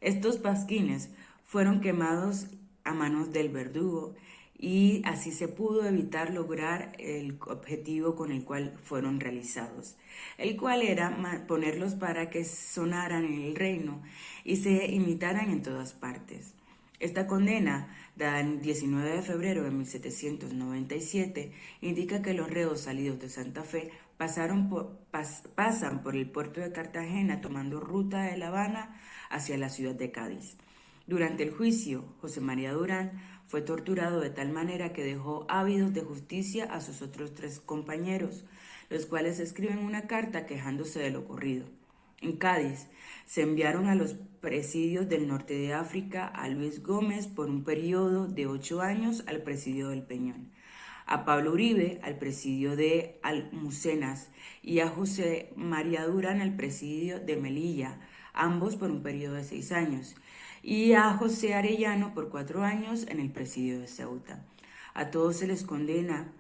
Estos pasquines fueron quemados a manos del verdugo y así se pudo evitar lograr el objetivo con el cual fueron realizados, el cual era ponerlos para que sonaran en el reino y se imitaran en todas partes. Esta condena, dada el 19 de febrero de 1797, indica que los reos salidos de Santa Fe pasan por el puerto de Cartagena tomando ruta de La Habana hacia la ciudad de Cádiz. Durante el juicio, José María Durán fue torturado de tal manera que dejó ávidos de justicia a sus otros 3 compañeros, los cuales escriben una carta quejándose de lo ocurrido. En Cádiz se enviaron a los presidios del norte de África a Luis Gómez por un periodo de 8 años al presidio del Peñón, a Pablo Uribe al presidio de Almucenas y a José María Durán al presidio de Melilla, ambos por un periodo de 6 años, y a José Arellano por 4 años en el presidio de Ceuta. A todos se les condena,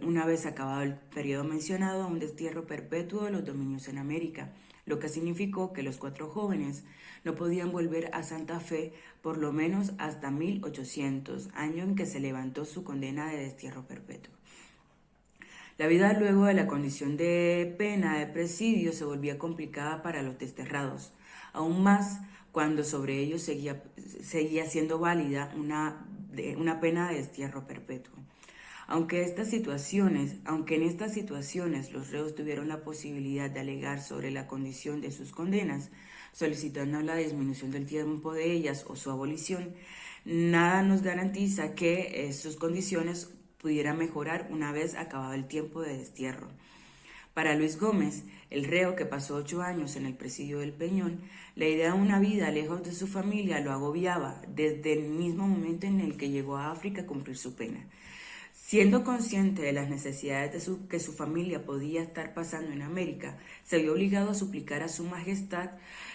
una vez acabado el periodo mencionado, a un destierro perpetuo de los dominios en América, lo que significó que los 4 jóvenes no podían volver a Santa Fe por lo menos hasta 1800, año en que se levantó su condena de destierro perpetuo. La vida luego de la condición de pena de presidio se volvía complicada para los desterrados, aún más cuando sobre ellos seguía siendo válida una pena de destierro perpetuo. Aunque en estas situaciones los reos tuvieron la posibilidad de alegar sobre la condición de sus condenas, solicitando la disminución del tiempo de ellas o su abolición, nada nos garantiza que sus condiciones pudieran mejorar una vez acabado el tiempo de destierro. Para Luis Gómez, el reo que pasó 8 años en el presidio del Peñón, la idea de una vida lejos de su familia lo agobiaba desde el mismo momento en el que llegó a África a cumplir su pena. Siendo consciente de las necesidades que su familia podía estar pasando en América, se vio obligado a suplicar a su majestad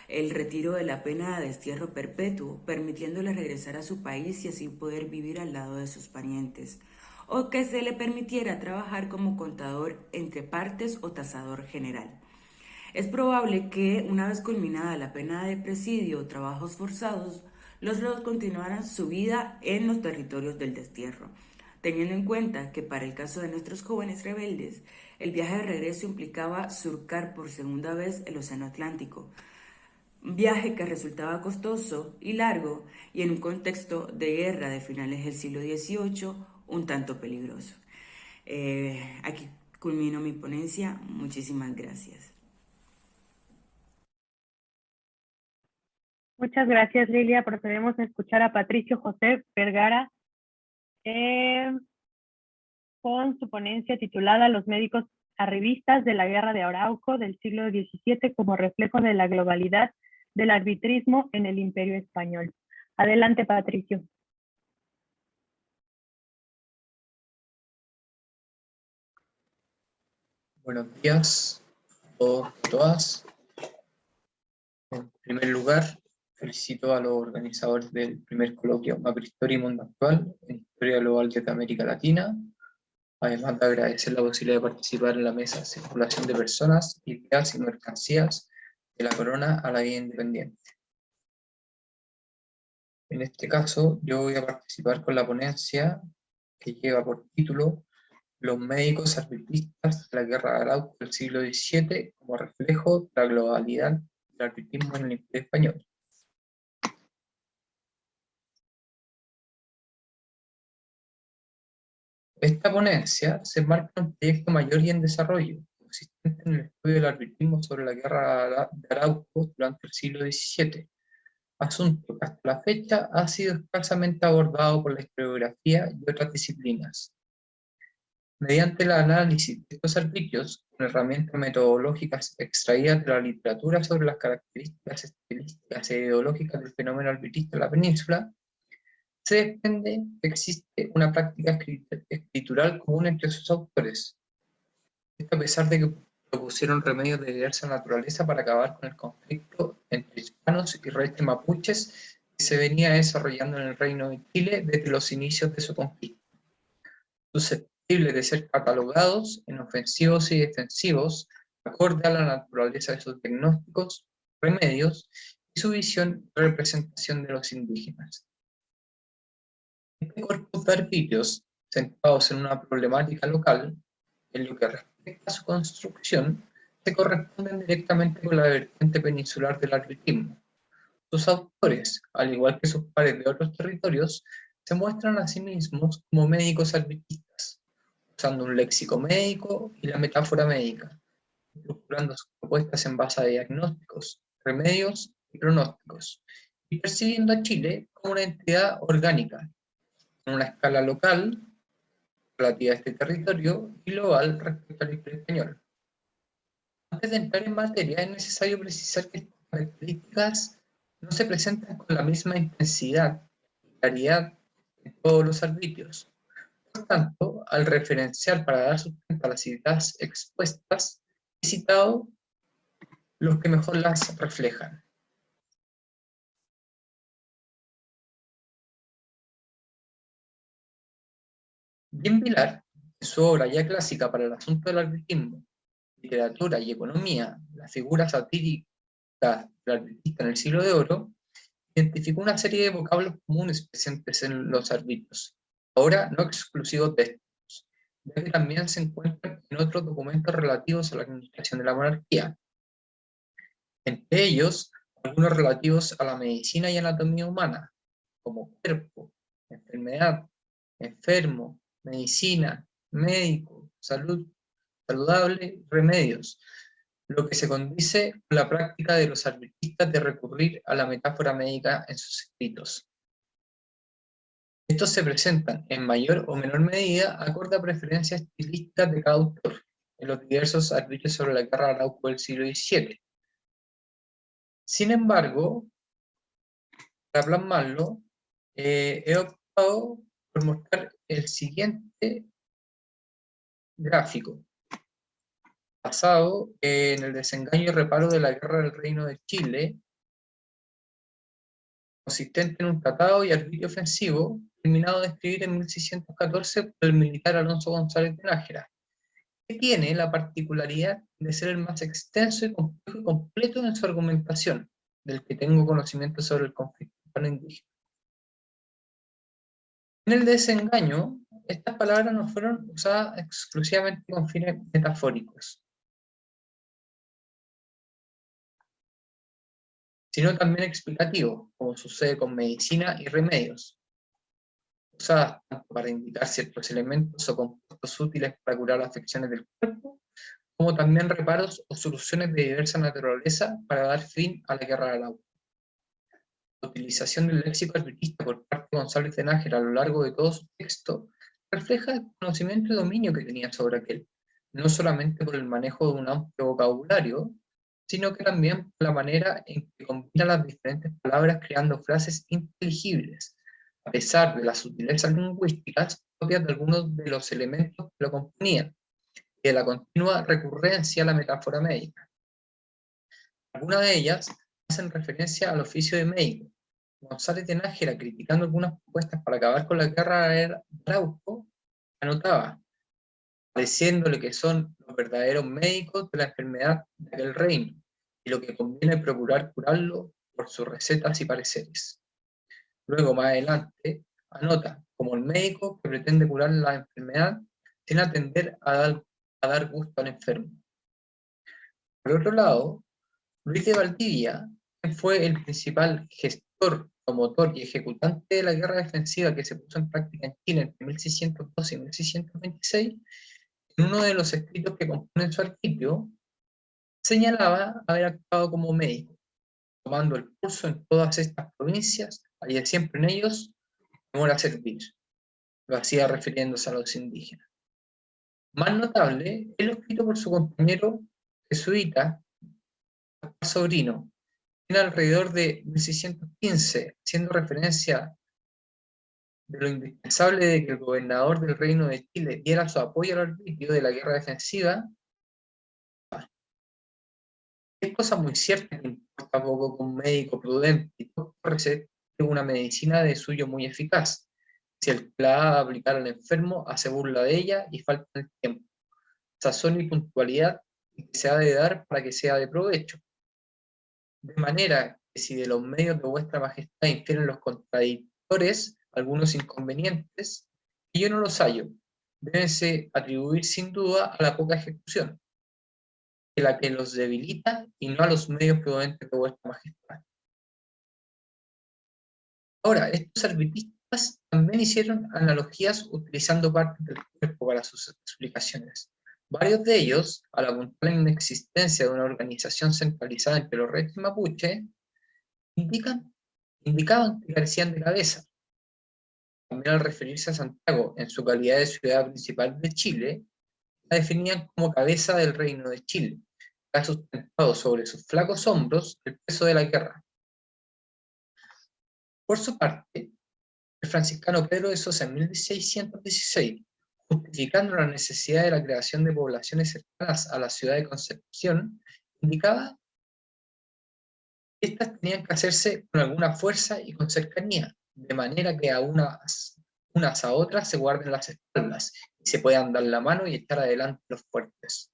el retiro de la pena de destierro perpetuo, permitiéndole regresar a su país y así poder vivir al lado de sus parientes, o que se le permitiera trabajar como contador entre partes o tasador general. Es probable que, una vez culminada la pena de presidio o trabajos forzados, los reos continuaran su vida en los territorios del destierro, teniendo en cuenta que para el caso de nuestros jóvenes rebeldes, el viaje de regreso implicaba surcar por segunda vez el Océano Atlántico, un viaje que resultaba costoso y largo y en un contexto de guerra de finales del siglo XVIII un tanto peligroso. Aquí culmino mi ponencia. Muchísimas gracias. Muchas gracias, Lilia. Procedemos a escuchar a Patricio José Vergara con su ponencia titulada Los médicos arribistas de la Guerra de Arauco del siglo XVII como reflejo de la globalidad del arbitrismo en el Imperio Español. Adelante, Patricio. Buenos días a todos y todas. En primer lugar, felicito a los organizadores del primer coloquio Macrohistoria y Mundo Actual en Historia Global de América Latina. Además de agradecer la posibilidad de participar en la mesa de circulación de personas, ideas y mercancías de la corona a la vida independiente. En este caso, yo voy a participar con la ponencia que lleva por título Los médicos arbitristas de la Guerra de Arauco del siglo XVII como reflejo de la globalidad del arbitrismo en el Imperio Español. Esta ponencia se enmarca en un proyecto mayor y en desarrollo, consistente en el estudio del arbitrismo sobre la Guerra de Arauco durante el siglo XVII, asunto que hasta la fecha ha sido escasamente abordado por la historiografía y otras disciplinas. Mediante el análisis de estos arbitrios, con herramientas metodológicas extraídas de la literatura sobre las características estilísticas e ideológicas del fenómeno arbitrista en la península, se desprende que existe una práctica escritural común entre sus autores. Esto a pesar de que propusieron remedios de diversa naturaleza para acabar con el conflicto entre hispanos y reyes mapuches que se venía desarrollando en el Reino de Chile desde los inicios de su conquista, susceptibles de ser catalogados en ofensivos y defensivos, acorde a la naturaleza de sus diagnósticos, remedios y su visión de representación de los indígenas. Este corpus de arbitrios, centrados en una problemática local, en lo que respecta a su construcción, se corresponden directamente con la vertiente peninsular del arbitrismo. Sus autores, al igual que sus pares de otros territorios, se muestran a sí mismos como médicos arbitristas, usando un léxico médico y la metáfora médica, estructurando sus propuestas en base a diagnósticos, remedios y pronósticos, y percibiendo a Chile como una entidad orgánica, en una escala local, relativa a este territorio, y global respecto al Imperio Español. Antes de entrar en materia, es necesario precisar que estas características no se presentan con la misma intensidad y claridad en todos los arbitrios. Por tanto, al referenciar para dar sustento a las ideas expuestas, he citado los que mejor las reflejan. Jean Vilar, en su obra ya clásica para el asunto del arbitrismo, literatura y economía, la figura satírica del arbitrista en el siglo de oro, identificó una serie de vocablos comunes presentes en los arbitrios, ahora no exclusivos de estos, ya que también se encuentran en otros documentos relativos a la administración de la monarquía. Entre ellos, algunos relativos a la medicina y anatomía humana, como cuerpo, enfermedad, enfermo, medicina, médico, salud, saludable, remedios, lo que se condice con la práctica de los arbitristas de recurrir a la metáfora médica en sus escritos. Estos se presentan en mayor o menor medida acorde a preferencias estilísticas de cada autor en los diversos arbitrios sobre la guerra de Arauco del siglo XVII. Sin embargo, para plasmarlo, he optado por mostrar el siguiente gráfico, basado en el desengaño y reparo de la guerra del Reino de Chile, consistente en un tratado y arbitrio ofensivo, terminado de escribir en 1614 por el militar Alonso González de Nájera, que tiene la particularidad de ser el más extenso y complejo y completo en su argumentación, del que tengo conocimiento sobre el conflicto indígena. En el desengaño, estas palabras no fueron usadas exclusivamente con fines metafóricos, sino también explicativos, como sucede con medicina y remedios, usadas tanto para indicar ciertos elementos o compuestos útiles para curar afecciones del cuerpo, como también reparos o soluciones de diversa naturaleza para dar fin a la guerra del agua. La utilización del léxico arbitrista por parte de González de Nájera a lo largo de todo su texto refleja el conocimiento y dominio que tenía sobre aquel, no solamente por el manejo de un amplio vocabulario, sino que también por la manera en que combina las diferentes palabras creando frases inteligibles, a pesar de las sutilezas lingüísticas propias de algunos de los elementos que lo componían, y de la continua recurrencia a la metáfora médica. Algunas de ellas hacen referencia al oficio de médico. González de Nájera, criticando algunas propuestas para acabar con la guerra de Arauco, anotaba, pareciéndole que son los verdaderos médicos de la enfermedad de aquel reino, y lo que conviene procurar curarlo por sus recetas y pareceres. Luego, más adelante, anota como el médico que pretende curar la enfermedad sin atender a dar gusto al enfermo. Por otro lado, Luis de Valdivia, quien fue el principal gestor, promotor y ejecutante de la guerra defensiva que se puso en práctica en Chile entre 1612 y 1626, en uno de los escritos que componen su artículo, señalaba haber actuado como médico, tomando el pulso en todas estas provincias, y siempre en ellos, temor a servir. Lo hacía refiriéndose a los indígenas. Más notable es lo escrito por su compañero jesuita, Gaspar Sobrino, en alrededor de 1615, haciendo referencia de lo indispensable de que el gobernador del Reino de Chile diera su apoyo al arbitrio de la guerra defensiva. Es cosa muy cierta que importa poco que un médico prudente y recete una medicina de suyo muy eficaz, si el que la haga aplicar al enfermo hace burla de ella y falta el tiempo, sazón y puntualidad que se ha de dar para que sea de provecho. De manera que si de los medios de vuestra majestad infieren los contradictores algunos inconvenientes, y yo no los hallo, débense atribuir sin duda a la poca ejecución, que la que los debilita y no a los medios prudentes de vuestra majestad. Ahora, estos arbitristas también hicieron analogías utilizando partes del cuerpo para sus explicaciones. Varios de ellos, al apuntar la inexistencia de una organización centralizada entre los reyes mapuche, indicaban que carecían de cabeza. También al referirse a Santiago en su calidad de ciudad principal de Chile, la definían como cabeza del Reino de Chile, ha sustentado sobre sus flacos hombros el peso de la guerra. Por su parte, el franciscano Pedro de Sosa en 1616, justificando la necesidad de la creación de poblaciones cercanas a la ciudad de Concepción, indicaba que estas tenían que hacerse con alguna fuerza y con cercanía, de manera que a unas a otras se guarden las espaldas y se puedan dar la mano y estar adelante los fuertes.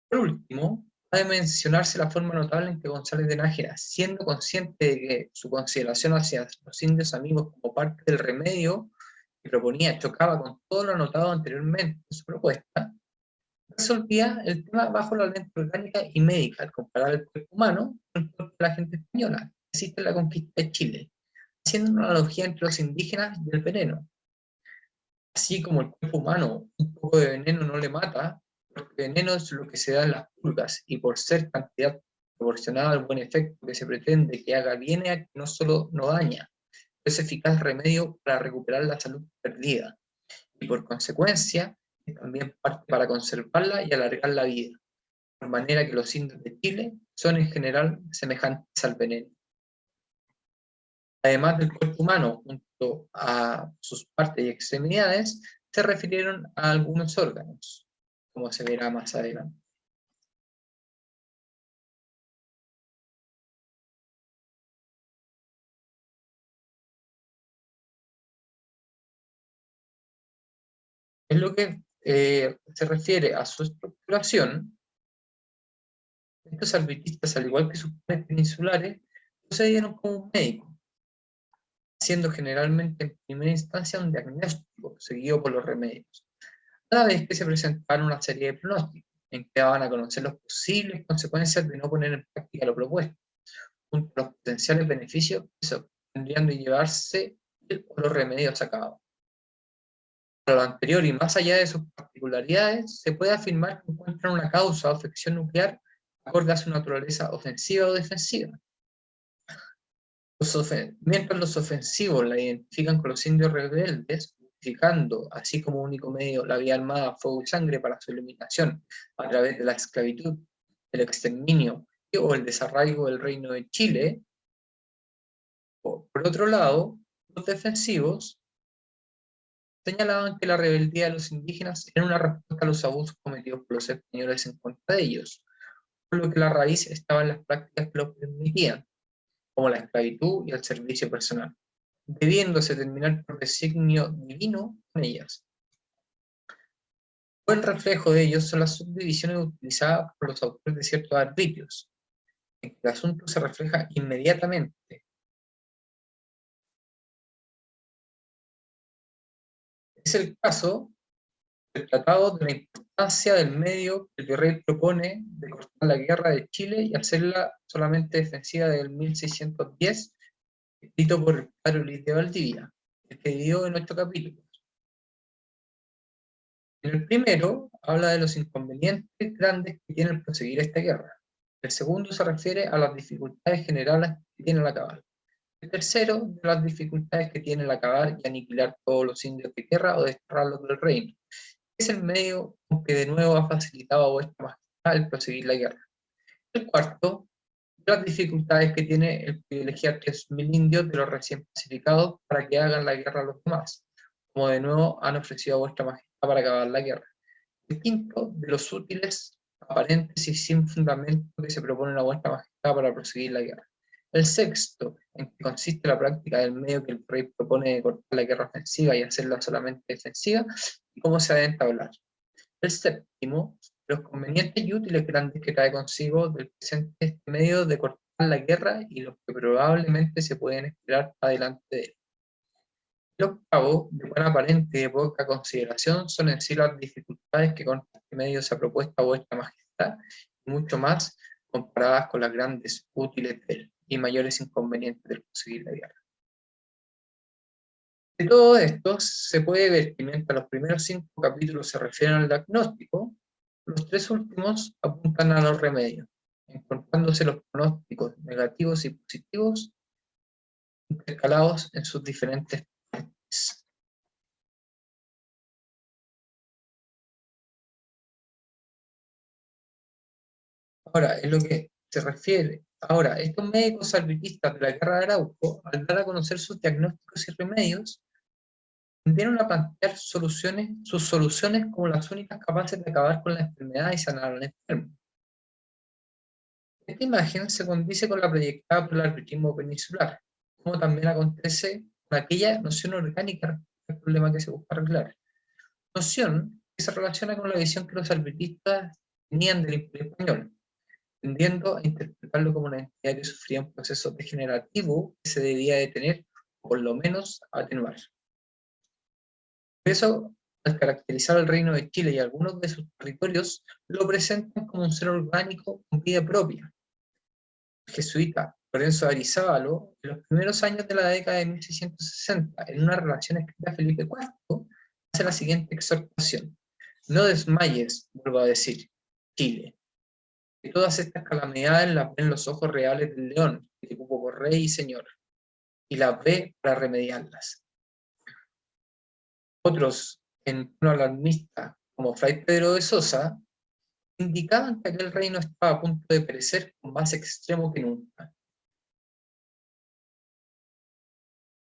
Por último, ha de mencionarse la forma notable en que González de Nájera, siendo consciente de que su consideración hacia los indios amigos como parte del remedio que proponía chocaba con todo lo anotado anteriormente en su propuesta, resolvía el tema bajo la lente orgánica y médica al comparar el cuerpo humano con el cuerpo de la gente española que existe en la conquista de Chile, haciendo una analogía entre los indígenas y el veneno. Así como el cuerpo humano un poco de veneno no le mata, porque el veneno es lo que se da en las pulgas, y por ser cantidad proporcionada al buen efecto que se pretende que haga bien, a que no solo no daña, es eficaz remedio para recuperar la salud perdida, y por consecuencia es también parte para conservarla y alargar la vida, de manera que los indios de Chile son en general semejantes al veneno. Además del cuerpo humano, junto a sus partes y extremidades, se refirieron a algunos órganos, como se verá más adelante. En lo que se refiere a su estructuración, estos arbitristas, al igual que sus pares peninsulares, procedieron como un médico, haciendo generalmente en primera instancia un diagnóstico, seguido por los remedios. Cada vez que se presentaban una serie de pronósticos, en que daban a conocer las posibles consecuencias de no poner en práctica lo propuesto, junto a los potenciales beneficios que se tendrían de llevarse los remedios a cabo. Para lo anterior y más allá de sus particularidades, se puede afirmar que encuentran una causa o afección nuclear acorde a su naturaleza ofensiva o defensiva. Mientras los ofensivos la identifican con los indios rebeldes, justificando así como único medio la vía armada, fuego y sangre para su eliminación a través de la esclavitud, el exterminio o el desarraigo del reino de Chile. Por otro lado, los defensivos señalaban que la rebeldía de los indígenas era una respuesta a los abusos cometidos por los españoles en contra de ellos, por lo que la raíz estaba en las prácticas que los permitían, como la esclavitud y el servicio personal, debiéndose terminar por designio divino con ellas. Buen reflejo de ellos son las subdivisiones utilizadas por los autores de ciertos arbitrios, en que el asunto se refleja inmediatamente. Es el caso del tratado de la importancia del medio que el virrey propone de cortar la guerra de Chile y hacerla solamente defensiva del 1610, escrito por el padre Luis de Valdivia, que se dividió en 8 capítulos. En el primero habla de los inconvenientes grandes que tiene el proseguir esta guerra. El segundo se refiere a las dificultades generales que tiene el acabar. El tercero, de las dificultades que tiene el acabar y aniquilar todos los indios de guerra o desterrarlos del reino. Es el medio que de nuevo ha facilitado a vuestra majestad el proseguir la guerra. El cuarto, las dificultades que tiene el privilegiar 3.000 indios de los recién pacificados para que hagan la guerra a los demás, como de nuevo han ofrecido a vuestra majestad para acabar la guerra. El quinto, de los útiles, aparentes y sin fundamento que se proponen a vuestra majestad para proseguir la guerra. El sexto, en que consiste la práctica del medio que el rey propone de cortar la guerra ofensiva y hacerla solamente defensiva, y cómo se ha de entablar. El séptimo, los convenientes y útiles grandes que trae consigo del presente este medio de cortar la guerra y los que probablemente se pueden esperar adelante de él. El octavo, de buena aparente y de poca consideración, son en sí las dificultades que con este medio se ha propuesto a vuestra majestad, y mucho más comparadas con las grandes útiles de él, y mayores inconvenientes del conseguir la guerra. De todo esto se puede ver que mientras los primeros 5 capítulos se refieren al diagnóstico, los 3 últimos apuntan a los remedios, encontrándose los pronósticos negativos y positivos intercalados en sus diferentes partes. Ahora, en lo que se refiere, ahora, estos médicos salvitistas de la guerra de Arauco, al dar a conocer sus diagnósticos y remedios, tendieron a plantear sus soluciones como las únicas capaces de acabar con la enfermedad y sanar al enfermo. Esta imagen se condice con la proyectada por el arbitrismo peninsular, como también acontece con aquella noción orgánica respecto al problema que se busca arreglar. Noción que se relaciona con la visión que los arbitristas tenían del Imperio Español, tendiendo a interpretarlo como una entidad que sufría un proceso degenerativo que se debía detener, o por lo menos atenuar. Por eso, al caracterizar al Reino de Chile y algunos de sus territorios, lo presentan como un ser orgánico con vida propia. El jesuita Lorenzo de Arizábalo, en los primeros años de la década de 1660, en una relación escrita a Felipe IV, hace la siguiente exhortación: no desmayes, vuelvo a decir, Chile, que todas estas calamidades las ven los ojos reales del león, que te cupo por rey y señor, y las ve para remediarlas. Otros, en tono alarmista, como Fray Pedro de Sosa, indicaban que aquel reino estaba a punto de perecer con más extremo que nunca.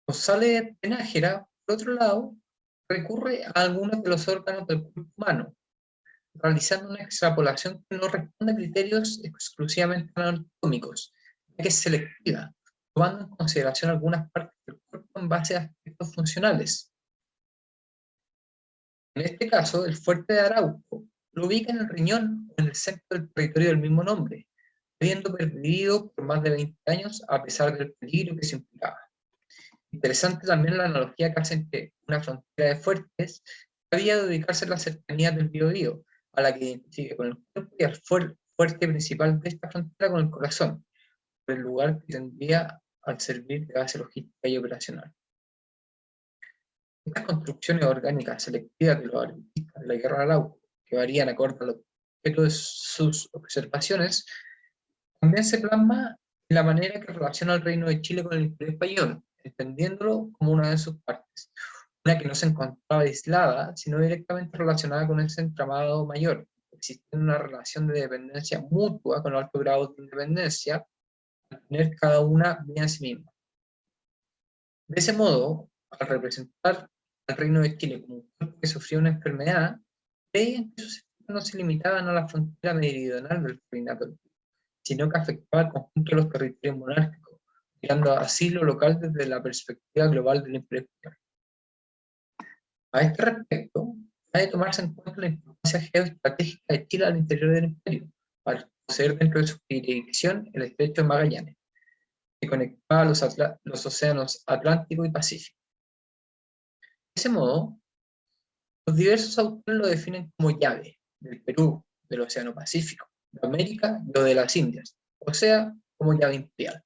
González de Nájera, por otro lado, recurre a algunos de los órganos del cuerpo humano, realizando una extrapolación que no responde a criterios exclusivamente anatómicos, ya que es selectiva, tomando en consideración algunas partes del cuerpo en base a aspectos funcionales. En este caso, el fuerte de Arauco lo ubica en el riñón o en el centro del territorio del mismo nombre, habiendo pervivido por más de 20 años a pesar del peligro que se implicaba. Interesante también la analogía que hace entre una frontera de fuertes que había de ubicarse en la cercanía del Biobío, a la que identifica con el cuerpo y al fuerte principal de esta frontera con el corazón, por el lugar que tendría al servir de base logística y operacional. Estas construcciones orgánicas selectivas de los arbitristas de la guerra de Arauco, que varían acorde al objeto de sus observaciones, también se plasma en la manera que relaciona el Reino de Chile con el Imperio Español, entendiéndolo como una de sus partes, una que no se encontraba aislada, sino directamente relacionada con ese entramado mayor, existiendo una relación de dependencia mutua con alto grado de independencia, al tener cada una bien a sí misma. De ese modo, al representar al Reino de Chile como un cuerpo que sufrió una enfermedad, creían que sus efectos no se limitaban a la frontera meridional del Virreinato, sino que afectaba al conjunto de los territorios monárquicos, mirando así lo local desde la perspectiva global del Imperio Español. A este respecto, ha de tomarse en cuenta la importancia geoestratégica de Chile al interior del imperio, al poseer dentro de su jurisdicción el Estrecho de Magallanes, que conectaba los océanos Atlántico y Pacífico. De ese modo, los diversos autores lo definen como llave del Perú, del Océano Pacífico, de América y o de las Indias, o sea, como llave imperial,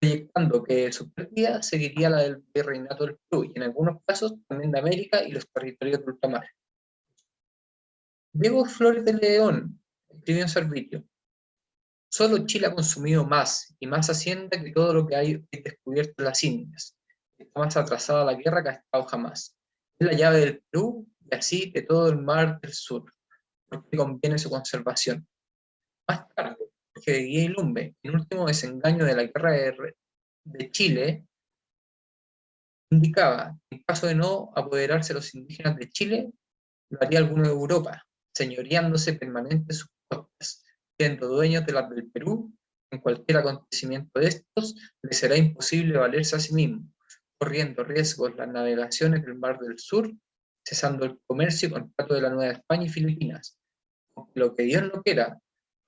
proyectando que su pérdida seguiría la del virreinato del Perú y en algunos casos también de América y los territorios de ultramar. Diego Flores de León escribió en su arbitrio: solo Chile ha consumido más y más hacienda que todo lo que hay descubierto en las Indias. Está más atrasada la guerra que ha estado jamás. Es la llave del Perú y así de todo el mar del sur, porque conviene su conservación. Más tarde, Jorge de Guía y Lumbe, en último desengaño de la guerra de Chile, indicaba que en caso de no apoderarse los indígenas de Chile, lo haría alguno de Europa, señoreándose permanente sus costas, siendo dueños de las del Perú. En cualquier acontecimiento de estos, les será imposible valerse a sí mismo, corriendo riesgos las navegaciones del Mar del Sur, cesando el comercio y contrato de la Nueva España y Filipinas. Aunque lo que Dios no quiera,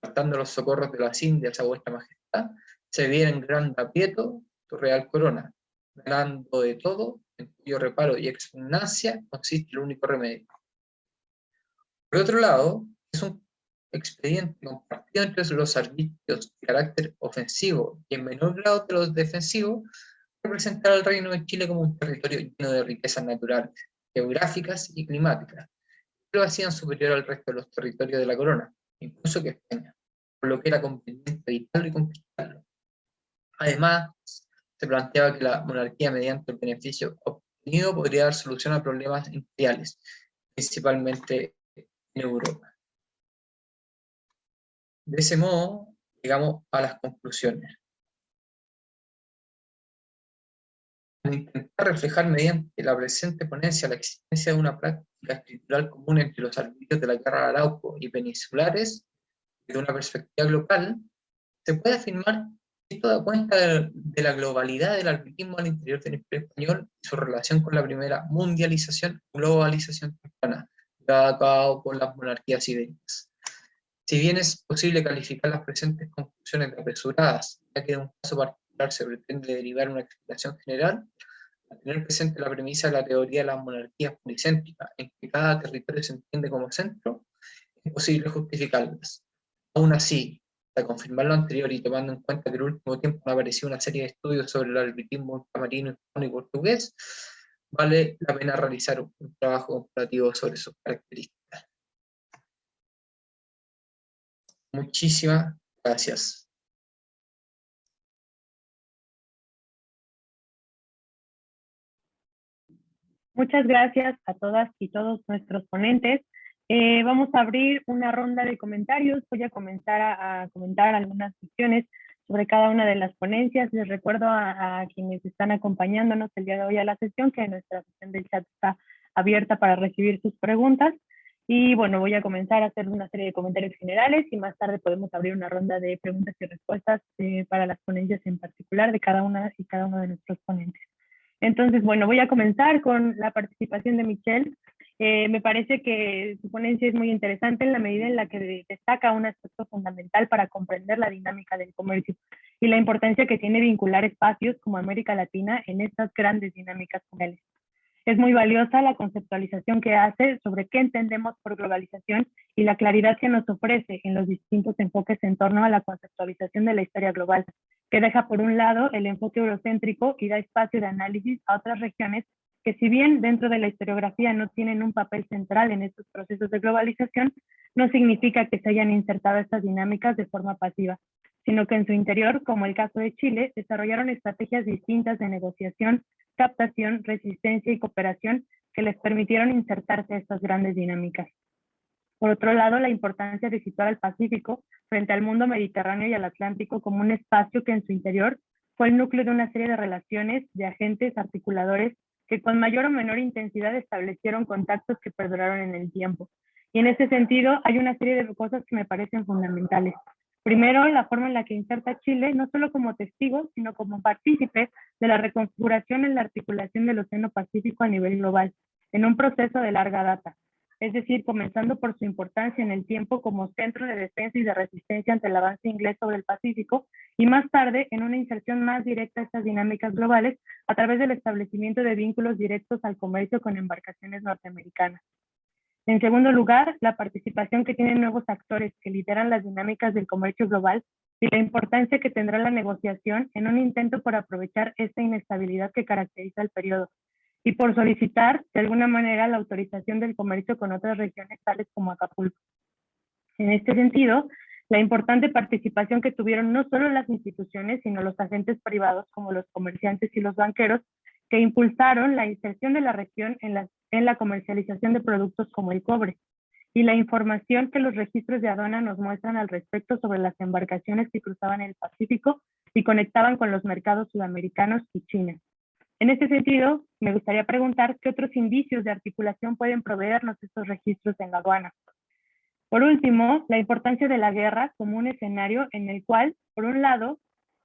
faltando los socorros de las Indias a vuestra majestad, se viera en gran aprieto tu real corona, ganando de todo, en cuyo reparo y expugnancia consiste el único remedio. Por otro lado, es un expediente compartido entre los arbitrios de carácter ofensivo y en menor grado de los defensivos, representar al Reino de Chile como un territorio lleno de riquezas naturales, geográficas y climáticas, que lo hacían superior al resto de los territorios de la corona, incluso que España, por lo que era conveniente evitarlo y conquistarlo. Además, se planteaba que la monarquía, mediante el beneficio obtenido, podría dar solución a problemas imperiales, principalmente en Europa. De ese modo, llegamos a las conclusiones. Al intentar reflejar mediante la presente ponencia la existencia de una práctica escritural común entre los arbitrios de la guerra de Arauco y peninsulares, desde una perspectiva global, se puede afirmar que esto da cuenta de la globalidad del arbitrismo al interior del Imperio Español y su relación con la primera mundialización, globalización temprana, llevada a cabo por las monarquías ibéricas. Si bien es posible calificar las presentes conclusiones de apresuradas, ya que de un caso particular se pretende derivar una explicación general, al tener presente la premisa de la teoría de las monarquías policéntricas, en que cada territorio se entiende como centro, es posible justificarlas. Aún así, para confirmar lo anterior y tomando en cuenta que en el último tiempo han aparecido una serie de estudios sobre el arbitrismo ultramarino, hispano y portugués, vale la pena realizar un trabajo comparativo sobre sus características. Muchísimas gracias. Muchas gracias a todas y todos nuestros ponentes. Vamos a abrir una ronda de comentarios. Voy a comenzar a comentar algunas cuestiones sobre cada una de las ponencias. Les recuerdo a quienes están acompañándonos el día de hoy a la sesión que nuestra sesión del chat está abierta para recibir sus preguntas. Y bueno, voy a comenzar a hacer una serie de comentarios generales y más tarde podemos abrir una ronda de preguntas y respuestas para las ponencias en particular de cada una y cada uno de nuestros ponentes. Entonces, bueno, voy a comenzar con la participación de Michelle. Me parece que su ponencia es muy interesante en la medida en la que destaca un aspecto fundamental para comprender la dinámica del comercio y la importancia que tiene vincular espacios como América Latina en estas grandes dinámicas mundiales. Es muy valiosa la conceptualización que hace sobre qué entendemos por globalización y la claridad que nos ofrece en los distintos enfoques en torno a la conceptualización de la historia global, que deja por un lado el enfoque eurocéntrico y da espacio de análisis a otras regiones que, si bien dentro de la historiografía no tienen un papel central en estos procesos de globalización, no significa que se hayan insertado estas dinámicas de forma pasiva, sino que en su interior, como el caso de Chile, desarrollaron estrategias distintas de negociación, captación, resistencia y cooperación que les permitieron insertarse a estas grandes dinámicas. Por otro lado, la importancia de situar al Pacífico frente al mundo mediterráneo y al Atlántico como un espacio que en su interior fue el núcleo de una serie de relaciones, de agentes articuladores que con mayor o menor intensidad establecieron contactos que perduraron en el tiempo. Y en ese sentido hay una serie de cosas que me parecen fundamentales. Primero, la forma en la que inserta Chile, no solo como testigo, sino como partícipe de la reconfiguración en la articulación del Océano Pacífico a nivel global, en un proceso de larga data. Es decir, comenzando por su importancia en el tiempo como centro de defensa y de resistencia ante el avance inglés sobre el Pacífico, y más tarde en una inserción más directa a estas dinámicas globales a través del establecimiento de vínculos directos al comercio con embarcaciones norteamericanas. En segundo lugar, la participación que tienen nuevos actores que lideran las dinámicas del comercio global y la importancia que tendrá la negociación en un intento por aprovechar esta inestabilidad que caracteriza el periodo y por solicitar, de alguna manera, la autorización del comercio con otras regiones tales como Acapulco. En este sentido, la importante participación que tuvieron no solo las instituciones, sino los agentes privados como los comerciantes y los banqueros, que impulsaron la inserción de la región en la comercialización de productos como el cobre, y la información que los registros de aduana nos muestran al respecto sobre las embarcaciones que cruzaban el Pacífico y conectaban con los mercados sudamericanos y China. En este sentido, me gustaría preguntar qué otros indicios de articulación pueden proveernos estos registros en la aduana. Por último, la importancia de la guerra como un escenario en el cual, por un lado,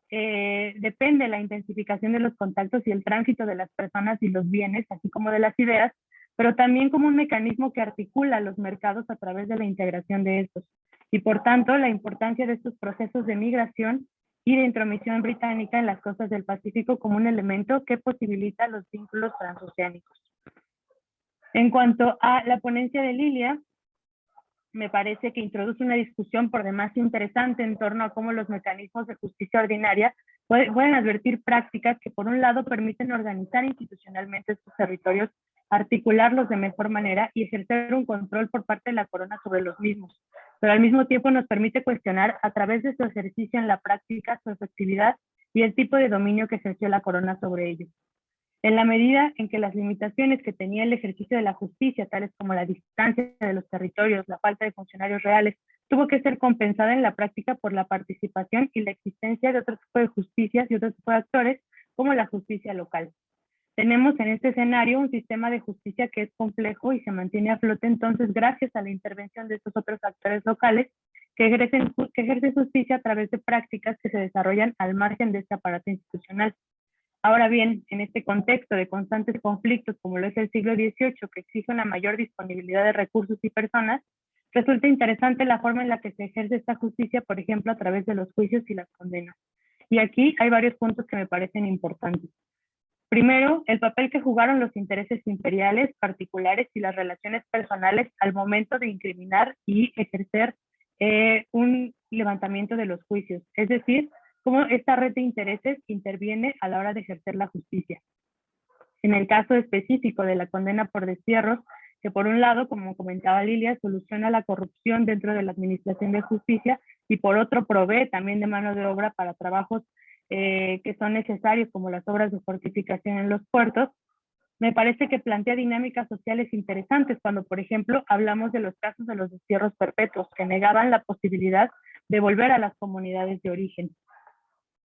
depende la intensificación de los contactos y el tránsito de las personas y los bienes, así como de las ideas, pero también como un mecanismo que articula los mercados a través de la integración de estos. Y por tanto, la importancia de estos procesos de migración y de intromisión británica en las costas del Pacífico como un elemento que posibilita los vínculos transoceánicos. En cuanto a la ponencia de Lilia, me parece que introduce una discusión por demás interesante en torno a cómo los mecanismos de justicia ordinaria pueden advertir prácticas que por un lado permiten organizar institucionalmente estos territorios, articularlos de mejor manera y ejercer un control por parte de la corona sobre los mismos, pero al mismo tiempo nos permite cuestionar a través de su ejercicio en la práctica su efectividad y el tipo de dominio que ejerció la corona sobre ellos. En la medida en que las limitaciones que tenía el ejercicio de la justicia, tales como la distancia de los territorios, la falta de funcionarios reales, tuvo que ser compensada en la práctica por la participación y la existencia de otro tipo de justicias y otro tipo de actores, como la justicia local. Tenemos en este escenario un sistema de justicia que es complejo y se mantiene a flote entonces gracias a la intervención de estos otros actores locales que ejercen justicia a través de prácticas que se desarrollan al margen de este aparato institucional. Ahora bien, en este contexto de constantes conflictos como lo es el siglo XVIII, que exige una mayor disponibilidad de recursos y personas, resulta interesante la forma en la que se ejerce esta justicia, por ejemplo, a través de los juicios y las condenas. Y aquí hay varios puntos que me parecen importantes. Primero, el papel que jugaron los intereses imperiales, particulares y las relaciones personales al momento de incriminar y ejercer un levantamiento de los juicios. Es decir, cómo esta red de intereses interviene a la hora de ejercer la justicia. En el caso específico de la condena por destierros, que por un lado, como comentaba Lilia, soluciona la corrupción dentro de la administración de justicia y por otro provee también de mano de obra para trabajos que son necesarios, como las obras de fortificación en los puertos, me parece que plantea dinámicas sociales interesantes cuando, por ejemplo, hablamos de los casos de los destierros perpetuos, que negaban la posibilidad de volver a las comunidades de origen.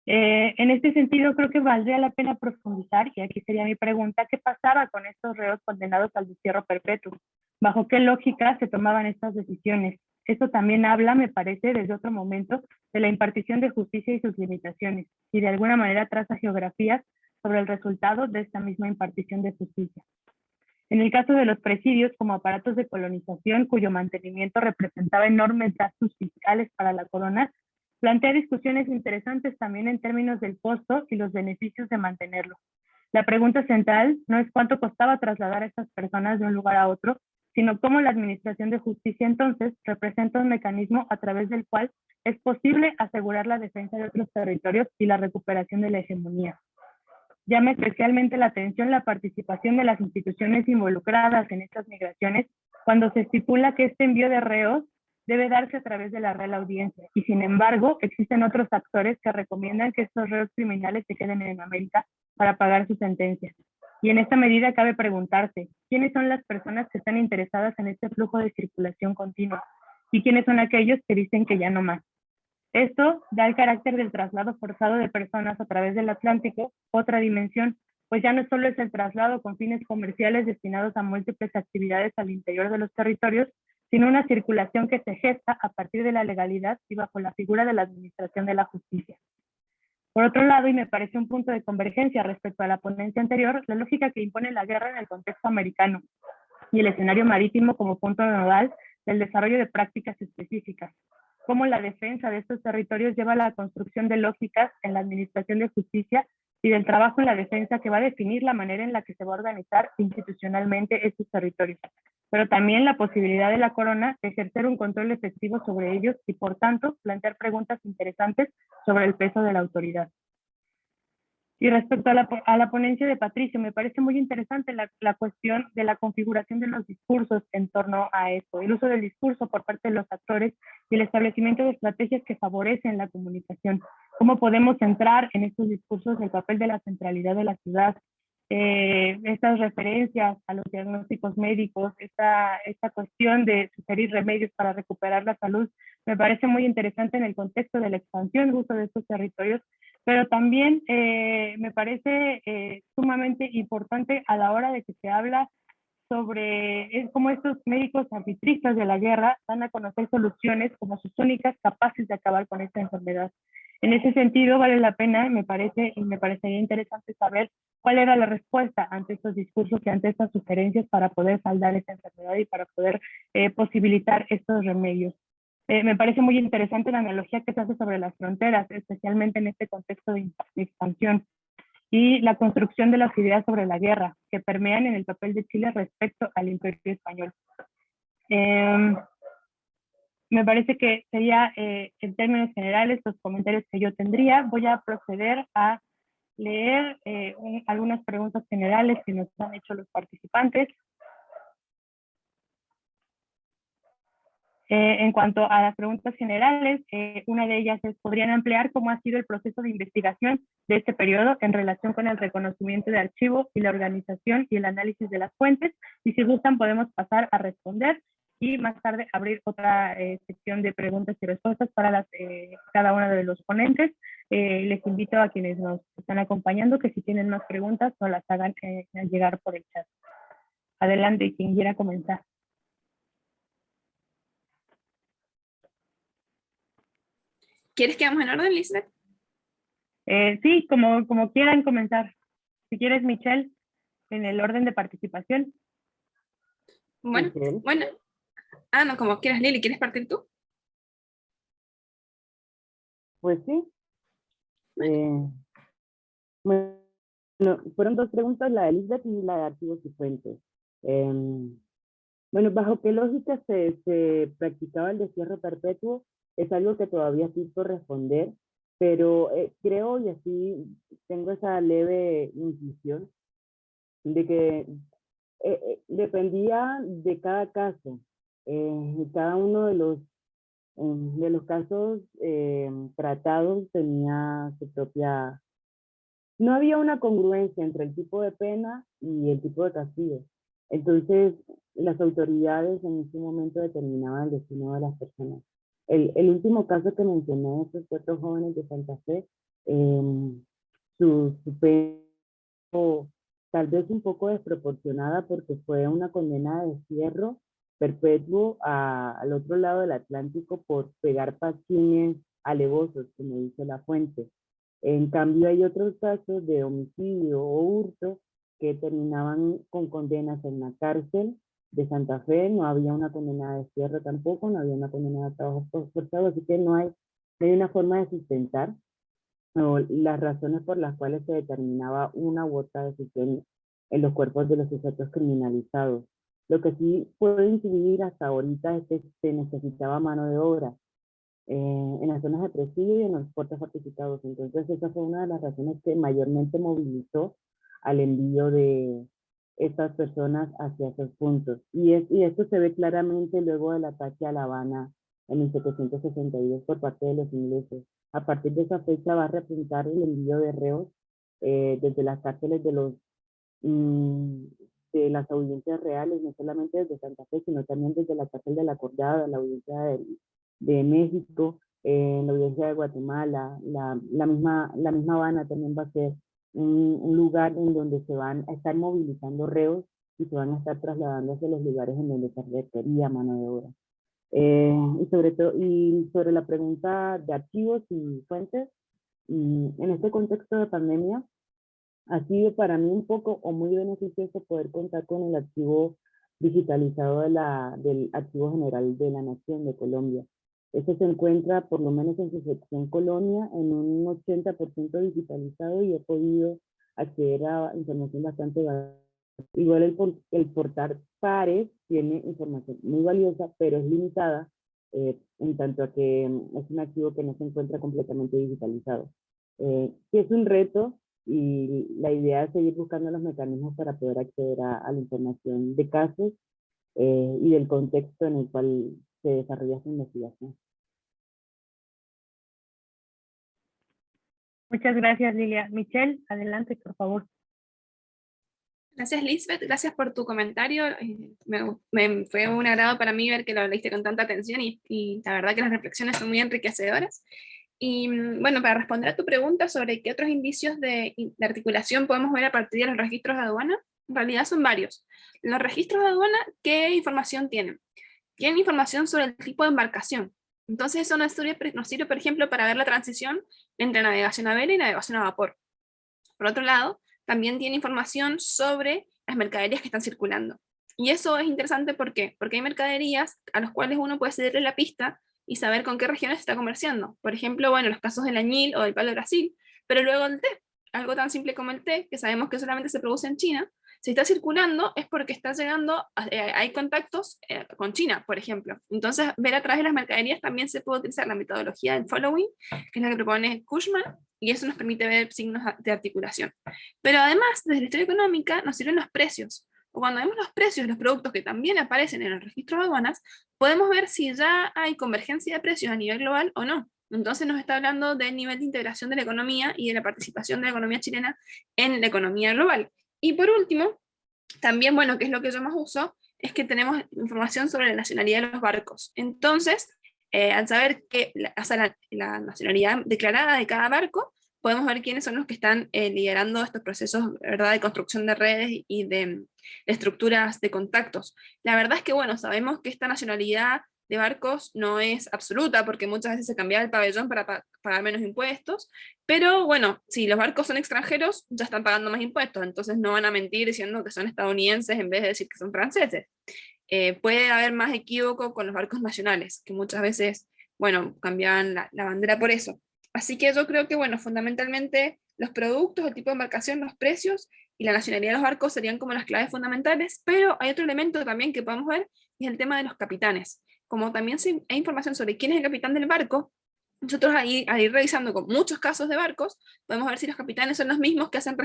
En este sentido, creo que valdría la pena profundizar, y aquí sería mi pregunta, ¿qué pasaba con estos reos condenados al destierro perpetuo? ¿Bajo qué lógica se tomaban estas decisiones? Esto también habla, me parece, desde otro momento, de la impartición de justicia y sus limitaciones, y de alguna manera traza geografías sobre el resultado de esta misma impartición de justicia. En el caso de los presidios como aparatos de colonización, cuyo mantenimiento representaba enormes gastos fiscales para la corona, plantea discusiones interesantes también en términos del costo y los beneficios de mantenerlo. La pregunta central no es cuánto costaba trasladar a estas personas de un lugar a otro, sino cómo la administración de justicia entonces representa un mecanismo a través del cual es posible asegurar la defensa de otros territorios y la recuperación de la hegemonía. Llama especialmente la atención la participación de las instituciones involucradas en estas migraciones cuando se estipula que este envío de reos debe darse a través de la Real Audiencia, y sin embargo existen otros actores que recomiendan que estos reos criminales se queden en América para pagar su sentencia. Y en esta medida cabe preguntarse, ¿quiénes son las personas que están interesadas en este flujo de circulación continua? ¿Y quiénes son aquellos que dicen que ya no más? Esto da el carácter del traslado forzado de personas a través del Atlántico otra dimensión, pues ya no solo es el traslado con fines comerciales destinados a múltiples actividades al interior de los territorios, sino una circulación que se gesta a partir de la legalidad y bajo la figura de la administración de la justicia. Por otro lado, y me parece un punto de convergencia respecto a la ponencia anterior, la lógica que impone la guerra en el contexto americano y el escenario marítimo como punto nodal del desarrollo de prácticas específicas. Cómo la defensa de estos territorios lleva a la construcción de lógicas en la administración de justicia y del trabajo en la defensa que va a definir la manera en la que se va a organizar institucionalmente estos territorios, pero también la posibilidad de la corona de ejercer un control efectivo sobre ellos y, por tanto, plantear preguntas interesantes sobre el peso de la autoridad. Y respecto a la ponencia de Patricio, me parece muy interesante la cuestión de la configuración de los discursos en torno a esto, el uso del discurso por parte de los actores y el establecimiento de estrategias que favorecen la comunicación. ¿Cómo podemos centrar en estos discursos el papel de la centralidad de la ciudad? Estas referencias a los diagnósticos médicos, esta cuestión de sugerir remedios para recuperar la salud, me parece muy interesante en el contexto de la expansión justo de estos territorios, pero también me parece sumamente importante a la hora de que se habla sobre cómo estos médicos arbitristas de la guerra dan a conocer soluciones como sus únicas capaces de acabar con esta enfermedad. En ese sentido, vale la pena, me parecería interesante saber cuál era la respuesta ante estos discursos y ante estas sugerencias para poder saldar esta enfermedad y para poder posibilitar estos remedios. Me parece muy interesante la analogía que se hace sobre las fronteras, especialmente en este contexto de expansión, y la construcción de las ideas sobre la guerra, que permean en el papel de Chile respecto al Imperio Español. Me parece que sería, en términos generales, los comentarios que yo tendría. Voy a proceder a leer algunas preguntas generales que nos han hecho los participantes. En cuanto a las preguntas generales, una de ellas es, ¿podrían ampliar cómo ha sido el proceso de investigación de este periodo en relación con el reconocimiento de archivo y la organización y el análisis de las fuentes? Y si gustan, podemos pasar a responder. y más tarde abrir otra sección de preguntas y respuestas para cada uno de los ponentes. Les invito a quienes nos están acompañando que si tienen más preguntas nos las hagan llegar por el chat. Adelante, quien quiera comenzar. ¿Quieres que vamos en orden, Lisbeth? Sí, como quieran comenzar. Si quieres, Michelle, en el orden de participación. Bueno, Michelle. bueno. Ah, no, como quieras, Lili. ¿Quieres partir tú? Pues sí. Bueno, fueron dos preguntas, la de Lisbeth y la de archivos y fuentes. Bueno, ¿bajo qué lógica se practicaba el destierro perpetuo? Es algo que todavía estoy por responder, pero creo, y así tengo esa leve intuición, de que dependía de cada caso. Cada uno de los casos tratados tenía su propia... No había una congruencia entre el tipo de pena y el tipo de castigo. Entonces, las autoridades en ese momento determinaban el destino de las personas. El último caso que mencioné, estos 4 jóvenes de Santa Fe, su pena tal vez un poco desproporcionada porque fue una condena de destierro perpetuo al otro lado del Atlántico por pegar pasquines alevosos, como dice la fuente. En cambio, hay otros casos de homicidio o hurto que terminaban con condenas en la cárcel de Santa Fe. No había una condena de destierro tampoco, no había una condena de trabajo forzado, así que no hay una forma de sustentar o las razones por las cuales se determinaba una u otra decisión en los cuerpos de los sujetos criminalizados. Lo que sí puede incidir hasta ahorita es que se necesitaba mano de obra en las zonas de presidio y en los puertos fortificados. Entonces esa fue una de las razones que mayormente movilizó al envío de estas personas hacia esos puntos. Y esto se ve claramente luego del ataque a La Habana en 1762 por parte de los ingleses. A partir de esa fecha va a representar el envío de reos desde las cárceles de las audiencias reales, no solamente desde Santa Fe, sino también desde la cárcel de la Acordada, la audiencia de México, la audiencia de Guatemala, la misma Habana también va a ser un lugar en donde se van a estar movilizando reos y se van a estar trasladando hacia los lugares en donde se requería mano de obra. Y sobre la pregunta de archivos y fuentes, en este contexto de pandemia, ha sido para mí un poco o muy beneficioso poder contar con el archivo digitalizado del Archivo General de la Nación de Colombia. Este se encuentra, por lo menos en su sección Colonia, en un 80% digitalizado y he podido acceder a información bastante valiosa. Igual el portal Pares tiene información muy valiosa, pero es limitada en tanto a que es un archivo que no se encuentra completamente digitalizado. Sí es un reto y la idea es seguir buscando los mecanismos para poder acceder a la información de casos y del contexto en el cual se desarrolla su investigación. Muchas gracias, Lilia. Michelle, adelante, por favor. Gracias, Lisbeth. Gracias por tu comentario. Fue un agrado para mí ver que lo leíste con tanta atención y la verdad que las reflexiones son muy enriquecedoras. Y bueno, para responder a tu pregunta sobre qué otros indicios de articulación podemos ver a partir de los registros de aduana, en realidad son varios. Los registros de aduana, ¿qué información tienen? Tienen información sobre el tipo de embarcación. Entonces eso nos sirve, por ejemplo, para ver la transición entre navegación a vela y navegación a vapor. Por otro lado, también tiene información sobre las mercaderías que están circulando. Y eso es interesante, ¿por qué? Porque hay mercaderías a las cuales uno puede seguirle la pista y saber con qué regiones se está comerciando. Por ejemplo, bueno, los casos del añil o del palo de Brasil, pero luego el té, algo tan simple como el té, que sabemos que solamente se produce en China, si está circulando es porque está llegando, hay contactos con China, por ejemplo. Entonces, ver a través de las mercaderías también se puede utilizar la metodología del following, que es la que propone Cushman, y eso nos permite ver signos de articulación. Pero además, desde la historia económica, nos sirven los precios. O cuando vemos los precios de los productos que también aparecen en el registro de aduanas, podemos ver si ya hay convergencia de precios a nivel global o no. Entonces nos está hablando del nivel de integración de la economía y de la participación de la economía chilena en la economía global. Y por último, también, bueno, que es lo que yo más uso, es que tenemos información sobre la nacionalidad de los barcos. Entonces, al saber la nacionalidad declarada de cada barco, podemos ver quiénes son los que están liderando estos procesos, ¿verdad?, de construcción de redes y de estructuras de contactos. La verdad es que, bueno, sabemos que esta nacionalidad de barcos no es absoluta, porque muchas veces se cambia el pabellón para pagar menos impuestos, pero bueno, si los barcos son extranjeros, ya están pagando más impuestos, entonces no van a mentir diciendo que son estadounidenses en vez de decir que son franceses. Puede haber más equívoco con los barcos nacionales, que muchas veces, bueno, cambiaban la bandera por eso. Así que yo creo que, bueno, fundamentalmente los productos, el tipo de embarcación, los precios y la nacionalidad de los barcos serían como las claves fundamentales, pero hay otro elemento también que podemos ver, y es el tema de los capitanes. Como también hay información sobre quién es el capitán del barco, nosotros ahí, a ir revisando con muchos casos de barcos, podemos ver si los capitanes son los mismos que hacen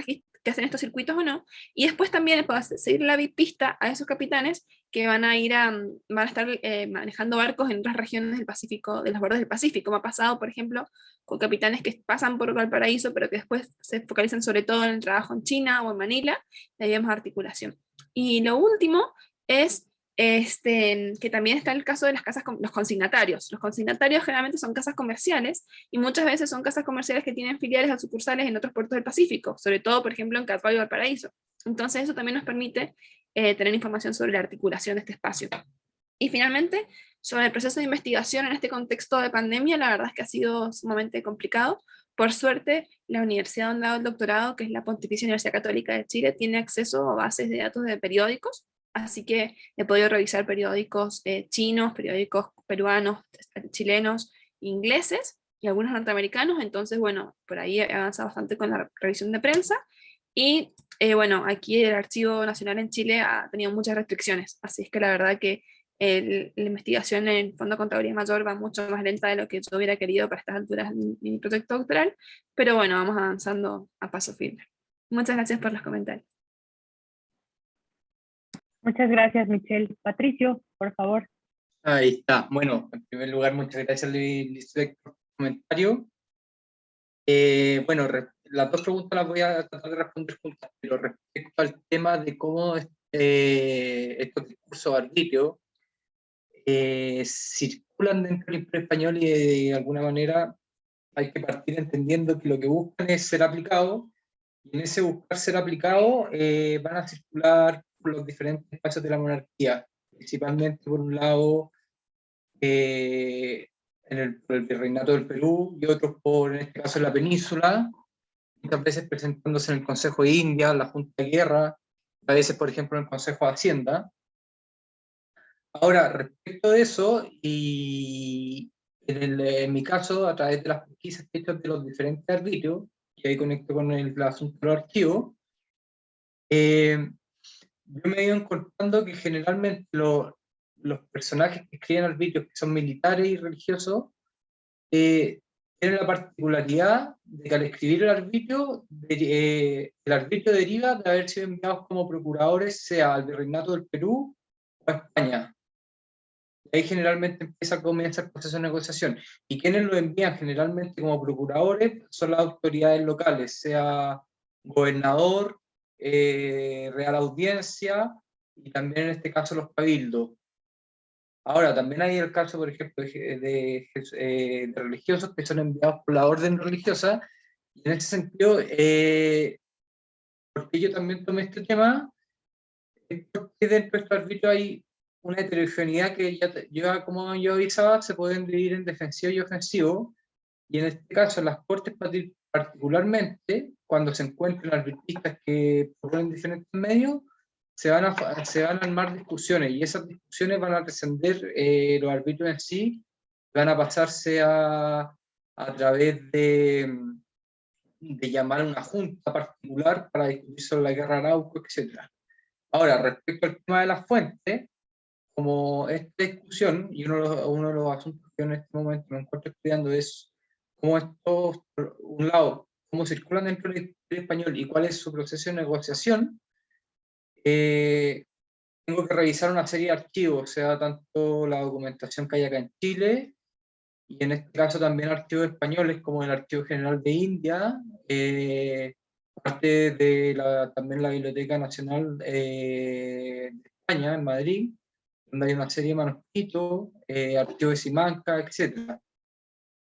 estos circuitos o no, y después también podemos seguir la pista a esos capitanes que van a estar manejando barcos en otras regiones del Pacífico, de los bordes del Pacífico, como ha pasado, por ejemplo, con capitanes que pasan por Valparaíso, pero que después se focalizan sobre todo en el trabajo en China o en Manila, y ahí vemos articulación. Y lo último es que también está el caso de las casas, los consignatarios. Los consignatarios generalmente son casas comerciales y muchas veces son casas comerciales que tienen filiales o sucursales en otros puertos del Pacífico, sobre todo, por ejemplo, en Carvalho y Valparaíso. Entonces eso también nos permite tener información sobre la articulación de este espacio. Y finalmente, sobre el proceso de investigación en este contexto de pandemia, la verdad es que ha sido sumamente complicado. Por suerte, la universidad donde hago el doctorado, que es la Pontificia Universidad Católica de Chile, tiene acceso a bases de datos de periódicos, así que he podido revisar periódicos chinos, periódicos peruanos, chilenos, ingleses y algunos norteamericanos. Entonces, bueno, por ahí he avanzado bastante con la revisión de prensa. Y bueno, aquí el Archivo Nacional en Chile ha tenido muchas restricciones, así es que la verdad que la investigación en Fondo de Contaduría Mayor va mucho más lenta de lo que yo hubiera querido para estas alturas de mi proyecto doctoral, pero bueno, vamos avanzando a paso firme. Muchas gracias por los comentarios. Muchas gracias, Michelle. Patricio, por favor. Ahí está. Bueno, en primer lugar, muchas gracias, Luis, por el comentario. Bueno, las dos preguntas las voy a tratar de responder juntas, pero respecto al tema de cómo estos discursos de arbitrio circulan dentro del imperio español, y de alguna manera hay que partir entendiendo que lo que buscan es ser aplicado, y en ese buscar ser aplicado van a circular por los diferentes espacios de la monarquía, principalmente por un lado por el Virreinato del Perú, y otros por, en este caso, la península, muchas veces presentándose en el Consejo de India, la Junta de Guerra, a veces, por ejemplo, en el Consejo de Hacienda. Ahora, respecto de eso, y en mi caso, a través de las pesquisas que he hecho de los diferentes arbitrios, y ahí conecto con el asunto de los archivos, yo me he ido encontrando que generalmente los personajes que escriben arbitrios, que son militares y religiosos, tienen la particularidad de que al escribir el arbitrio deriva de haber sido enviados como procuradores, sea al Virreinato del Perú o a España. Y ahí generalmente comienza el proceso de negociación. Y quienes lo envían generalmente como procuradores son las autoridades locales, sea gobernador, Real Audiencia, y también en este caso los cabildos. Ahora, también hay el caso, por ejemplo, de religiosos que son enviados por la orden religiosa, y en ese sentido, porque yo también tomé este tema, es porque dentro de estos arbitrios hay una heterogeneidad que ya, como yo avisaba, se pueden dividir en defensivo y ofensivo, y en este caso, en las cortes particularmente, cuando se encuentran arbitristas que proponen diferentes medios, se van a armar discusiones, y esas discusiones van a trascender los arbitrios en sí, van a pasarse a través de llamar a una junta particular para discutir sobre la guerra de Arauco, etc. Ahora, respecto al tema de las fuentes, como esta discusión, y uno de los asuntos que en este momento me encuentro estudiando es cómo estos, por un lado, cómo circulan dentro del español y cuál es su proceso de negociación. Tengo que revisar una serie de archivos, o sea, tanto la documentación que hay acá en Chile, y en este caso también archivos españoles como el Archivo General de India, parte de también la Biblioteca Nacional de España, en Madrid, donde hay una serie de manuscritos, archivos de Simancas, etc.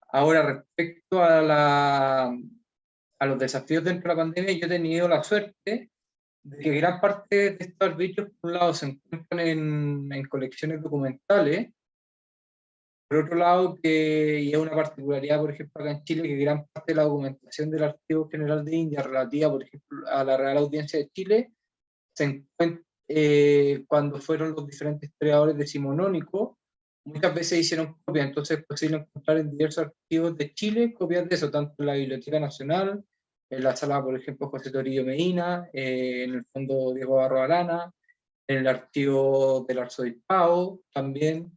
Ahora, respecto a los desafíos dentro de la pandemia, yo he tenido la suerte de que gran parte de estos arbitrios, por un lado, se encuentran en colecciones documentales, por otro lado, y es una particularidad, por ejemplo, acá en Chile, que gran parte de la documentación del Archivo General de India relativa, por ejemplo, a la Real Audiencia de Chile, se encuentra cuando fueron los diferentes historiadores decimonónicos, muchas veces hicieron copias, entonces es posible encontrar en diversos archivos de Chile copias de eso, tanto en la Biblioteca Nacional, en la sala, por ejemplo, José Torillo Medina, en el fondo Diego Barro Arana, en el archivo del Arzobispado, también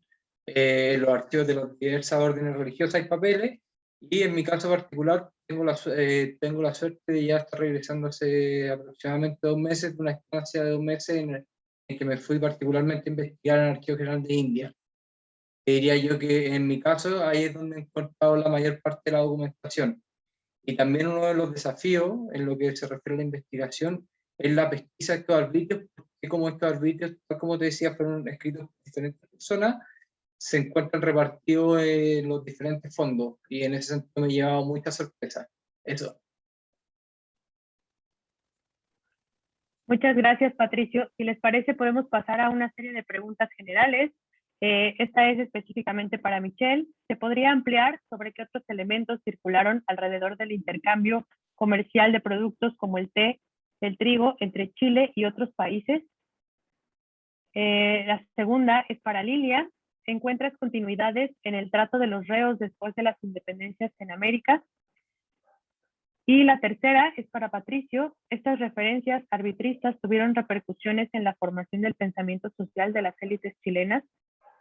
en los archivos de las diversas órdenes religiosas hay papeles, y en mi caso particular tengo la suerte de ya estar regresando hace aproximadamente 2 meses, de una estancia de 2 meses en que me fui particularmente a investigar en el Archivo General de India. Diría yo que en mi caso ahí es donde he encontrado la mayor parte de la documentación. Y también uno de los desafíos en lo que se refiere a la investigación es la pesquisa de estos arbitrios, porque como estos arbitrios, tal como te decía, fueron escritos por diferentes personas, se encuentran repartidos en los diferentes fondos, y en ese sentido me ha llevado muchas sorpresas. Eso. Muchas gracias, Patricio. Si les parece, podemos pasar a una serie de preguntas generales. Esta es específicamente para Michelle. ¿Se podría ampliar sobre qué otros elementos circularon alrededor del intercambio comercial de productos como el té, el trigo, entre Chile y otros países? La segunda es para Lilia. ¿Encuentras continuidades en el trato de los reos después de las independencias en América? Y la tercera es para Patricio. ¿Estas referencias arbitristas tuvieron repercusiones en la formación del pensamiento social de las élites chilenas?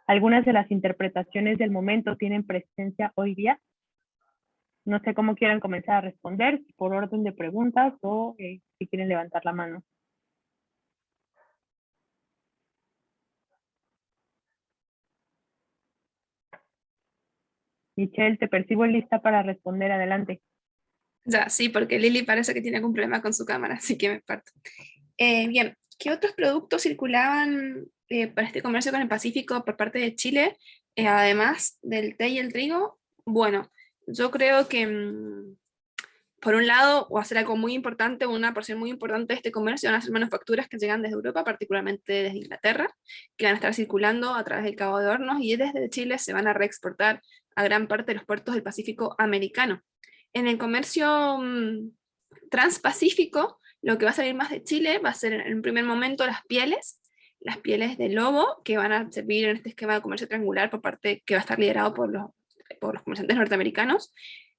¿Algunas de las interpretaciones del momento tienen presencia hoy día? No sé cómo quieran comenzar a responder, por orden de preguntas o si quieren levantar la mano. Michelle, te percibo lista para responder. Adelante. Ya, sí, porque Lili parece que tiene algún problema con su cámara, así que me parto. Bien, ¿qué otros productos circulaban para este comercio con el Pacífico por parte de Chile, además del té y el trigo? Bueno, yo creo que por un lado va a ser algo muy importante, una porción muy importante de este comercio van a ser manufacturas que llegan desde Europa, particularmente desde Inglaterra, que van a estar circulando a través del Cabo de Hornos, y desde Chile se van a reexportar a gran parte de los puertos del Pacífico americano. En el comercio transpacífico, lo que va a salir más de Chile va a ser en un primer momento las pieles de lobo, que van a servir en este esquema de comercio triangular por parte que va a estar liderado por los comerciantes norteamericanos.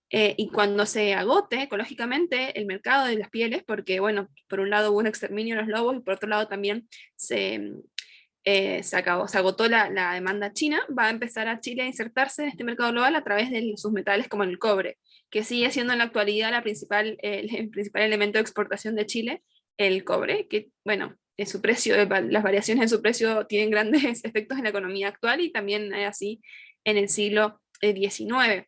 Y cuando se agote ecológicamente el mercado de las pieles, porque bueno, por un lado hubo un exterminio de los lobos y por otro lado también se agotó la demanda china, va a empezar a Chile a insertarse en este mercado global a través de sus metales como el cobre, que sigue siendo en la actualidad el principal elemento de exportación de Chile, el cobre, que bueno, en su precio, las variaciones en su precio tienen grandes efectos en la economía actual y también así en el siglo XIX.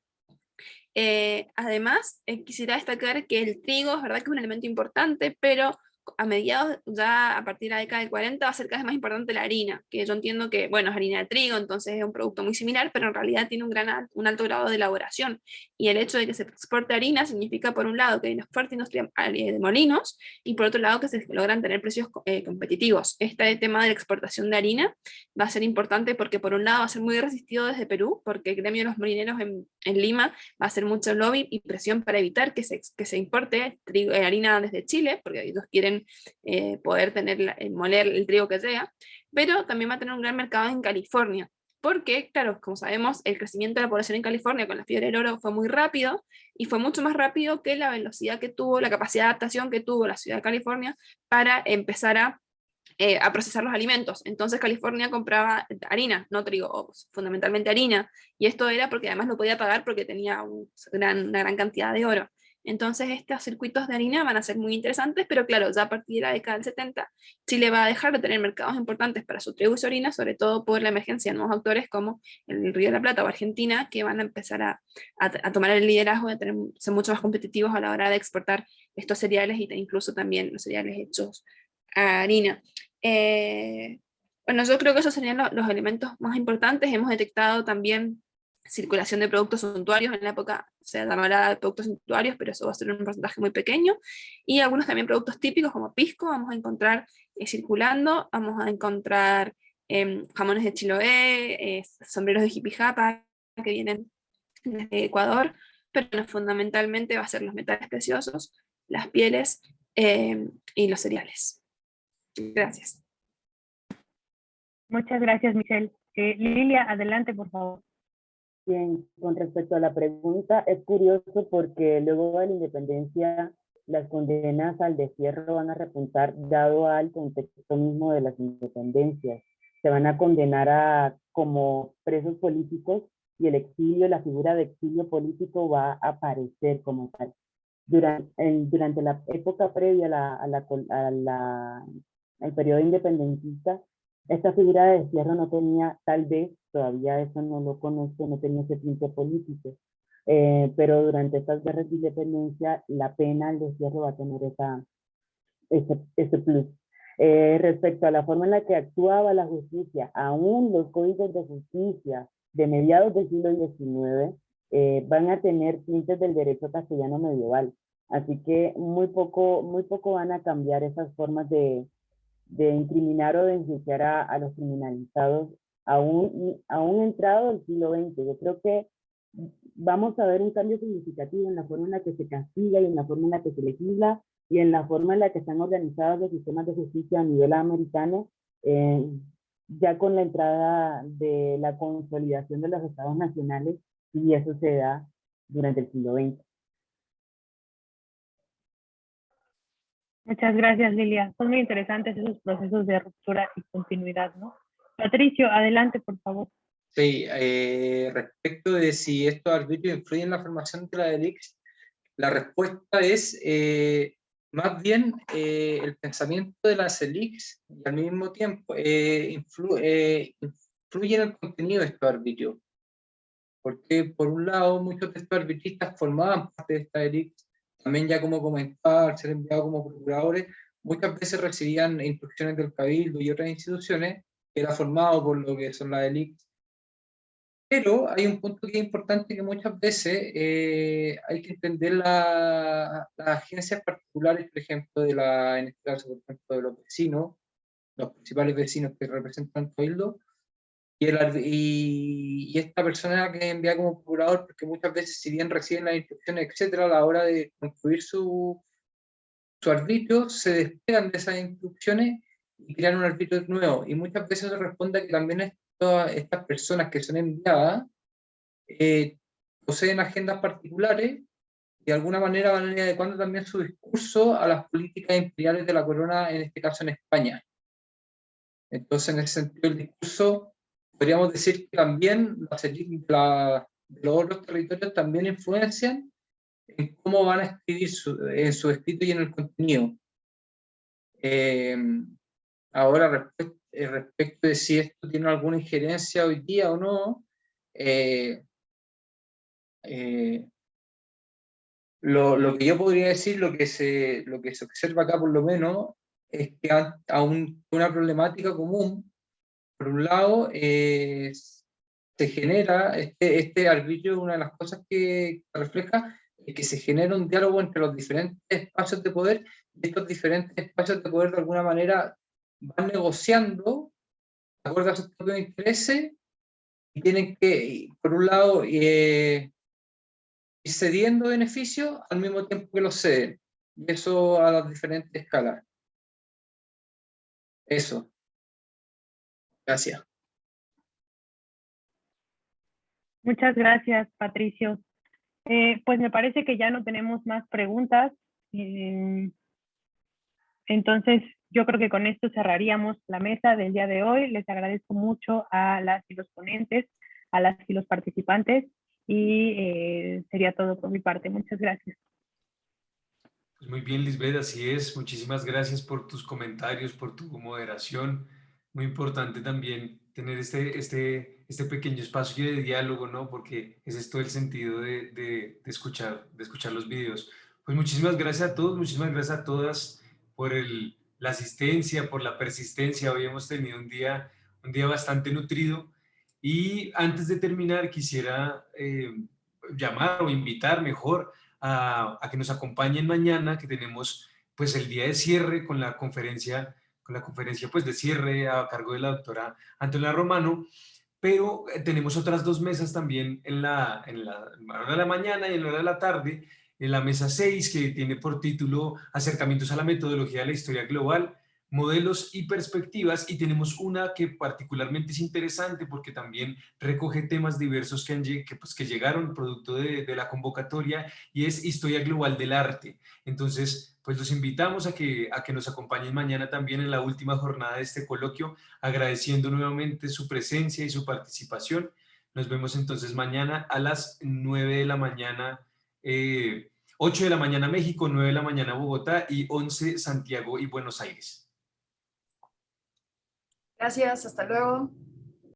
Además, quisiera destacar que el trigo es verdad que es un elemento importante, pero a mediados, ya a partir de la década del 40, va a ser cada vez más importante la harina, que yo entiendo que, bueno, es harina de trigo, entonces es un producto muy similar, pero en realidad tiene un alto grado de elaboración. Y el hecho de que se exporte harina significa, por un lado, que hay una fuerte industria de molinos, y por otro lado, que se logran tener precios competitivos. Este tema de la exportación de harina va a ser importante porque, por un lado, va a ser muy resistido desde Perú, porque el gremio de los molineros en Lima va a hacer mucho lobby y presión para evitar que se importe harina desde Chile, porque ellos quieren poder moler el trigo que sea, pero también va a tener un gran mercado en California, porque, claro, como sabemos, el crecimiento de la población en California con la fiebre del oro fue muy rápido, y fue mucho más rápido que la velocidad que tuvo, la capacidad de adaptación que tuvo la ciudad de California para empezar a procesar los alimentos. Entonces California compraba harina, no trigo, fundamentalmente harina, y esto era porque además lo podía pagar porque tenía una gran cantidad de oro. Entonces estos circuitos de harina van a ser muy interesantes, pero claro, ya a partir de la década del 70, Chile va a dejar de tener mercados importantes para su trigo y su harina, sobre todo por la emergencia de nuevos actores como el Río de la Plata o Argentina, que van a empezar a tomar el liderazgo, de ser mucho más competitivos a la hora de exportar estos cereales e incluso también los cereales hechos a harina. Bueno, yo creo que esos serían los elementos más importantes. Hemos detectado también circulación de productos suntuarios, en la época se llamará productos suntuarios, pero eso va a ser un porcentaje muy pequeño, y algunos también productos típicos como pisco vamos a encontrar circulando, vamos a encontrar jamones de Chiloé, sombreros de jipijapa que vienen desde Ecuador, pero no, fundamentalmente va a ser los metales preciosos, las pieles y los cereales. Gracias. Muchas gracias, Michelle. Lilia, adelante, por favor. Bien, con respecto a la pregunta, es curioso porque luego de la independencia las condenas al destierro van a repuntar dado al contexto mismo de las independencias. Se van a condenar a como presos políticos y el exilio, la figura de exilio político va a aparecer como tal. Durante la época previa al periodo independentista, esta figura de destierro no tenía, tal vez, todavía eso no lo conozco, no tenía ese tinte político, pero durante estas guerras de independencia, la pena al destierro va a tener ese plus. Respecto a la forma en la que actuaba la justicia, aún los códigos de justicia de mediados del siglo XIX van a tener tintes del derecho castellano medieval. Así que muy poco van a cambiar esas formas de incriminar o de enjuiciar a los criminalizados aún entrado el siglo XX. Yo creo que vamos a ver un cambio significativo en la forma en la que se castiga y en la forma en la que se legisla y en la forma en la que están organizados los sistemas de justicia a nivel americano, ya con la entrada de la consolidación de los estados nacionales, y eso se da durante el siglo XX. Muchas gracias, Lilia. Son muy interesantes esos procesos de ruptura y continuidad, ¿no? Patricio, adelante, por favor. Sí, respecto de si estos arbitrios influyen en la formación de la ELIX, la respuesta es más bien el pensamiento de las ELIX y al mismo tiempo influye en el contenido de estos arbitrios. Porque por un lado muchos de estos arbitristas formaban parte de esta ELIX, también ya como comentaba, al ser enviados como procuradores, muchas veces recibían instrucciones del Cabildo y otras instituciones, que era formado por lo que son las ELIX. Pero hay un punto que es importante, que muchas veces hay que entender las agencias particulares, por ejemplo, en este caso, por ejemplo, de los vecinos, los principales vecinos que representan el Cabildo, y esta persona que envía como procurador, porque muchas veces, si bien reciben las instrucciones, etcétera, a la hora de concluir su arbitrio, se despegan de esas instrucciones y crean un arbitrio nuevo. Y muchas veces se responde a que también estas personas que son enviadas poseen agendas particulares y de alguna manera van a ir adecuando también su discurso a las políticas imperiales de la corona, en este caso en España. Entonces, en ese sentido, el discurso, podríamos decir que también de los otros territorios también influencian en cómo van a escribir en su escrito y en el contenido. Ahora, respecto de si esto tiene alguna injerencia hoy día o no, lo que yo podría decir, lo que se observa acá por lo menos, es que aún una problemática común, por un lado, se genera este arbitrio, una de las cosas que refleja es que se genera un diálogo entre los diferentes espacios de poder, y estos diferentes espacios de poder de alguna manera van negociando de acuerdo a sus propios intereses y tienen que, por un lado, ir cediendo beneficios al mismo tiempo que los ceden, y eso a las diferentes escalas. Eso. Gracias. Muchas gracias, Patricio. Pues me parece que ya no tenemos más preguntas. Entonces, yo creo que con esto cerraríamos la mesa del día de hoy. Les agradezco mucho a las y los ponentes, a las y los participantes, y sería todo por mi parte. Muchas gracias. Pues muy bien, Lisbeth, así es. Muchísimas gracias por tus comentarios, por tu moderación. Muy importante también tener este pequeño espacio de diálogo, ¿no? Porque ese es todo el sentido de escuchar los videos. Pues muchísimas gracias a todos, muchísimas gracias a todas por la asistencia, por la persistencia. Hoy hemos tenido un día bastante nutrido. Y antes de terminar, quisiera llamar o invitar mejor a que nos acompañen mañana, que tenemos pues el día de cierre con la conferencia pues de cierre a cargo de la doctora Antonella Romano, pero tenemos otras dos mesas también en la hora de la mañana y en la hora de la tarde, en la mesa 6, que tiene por título Acercamientos a la metodología de la historia global, modelos y perspectivas, y tenemos una que particularmente es interesante porque también recoge temas diversos que llegaron producto de la convocatoria, y es Historia Global del Arte. Entonces, pues los invitamos a que nos acompañen mañana también en la última jornada de este coloquio, agradeciendo nuevamente su presencia y su participación. Nos vemos entonces mañana a las 9 de la mañana, 8 de la mañana México, 9 de la mañana Bogotá y 11 Santiago y Buenos Aires. Gracias, hasta luego.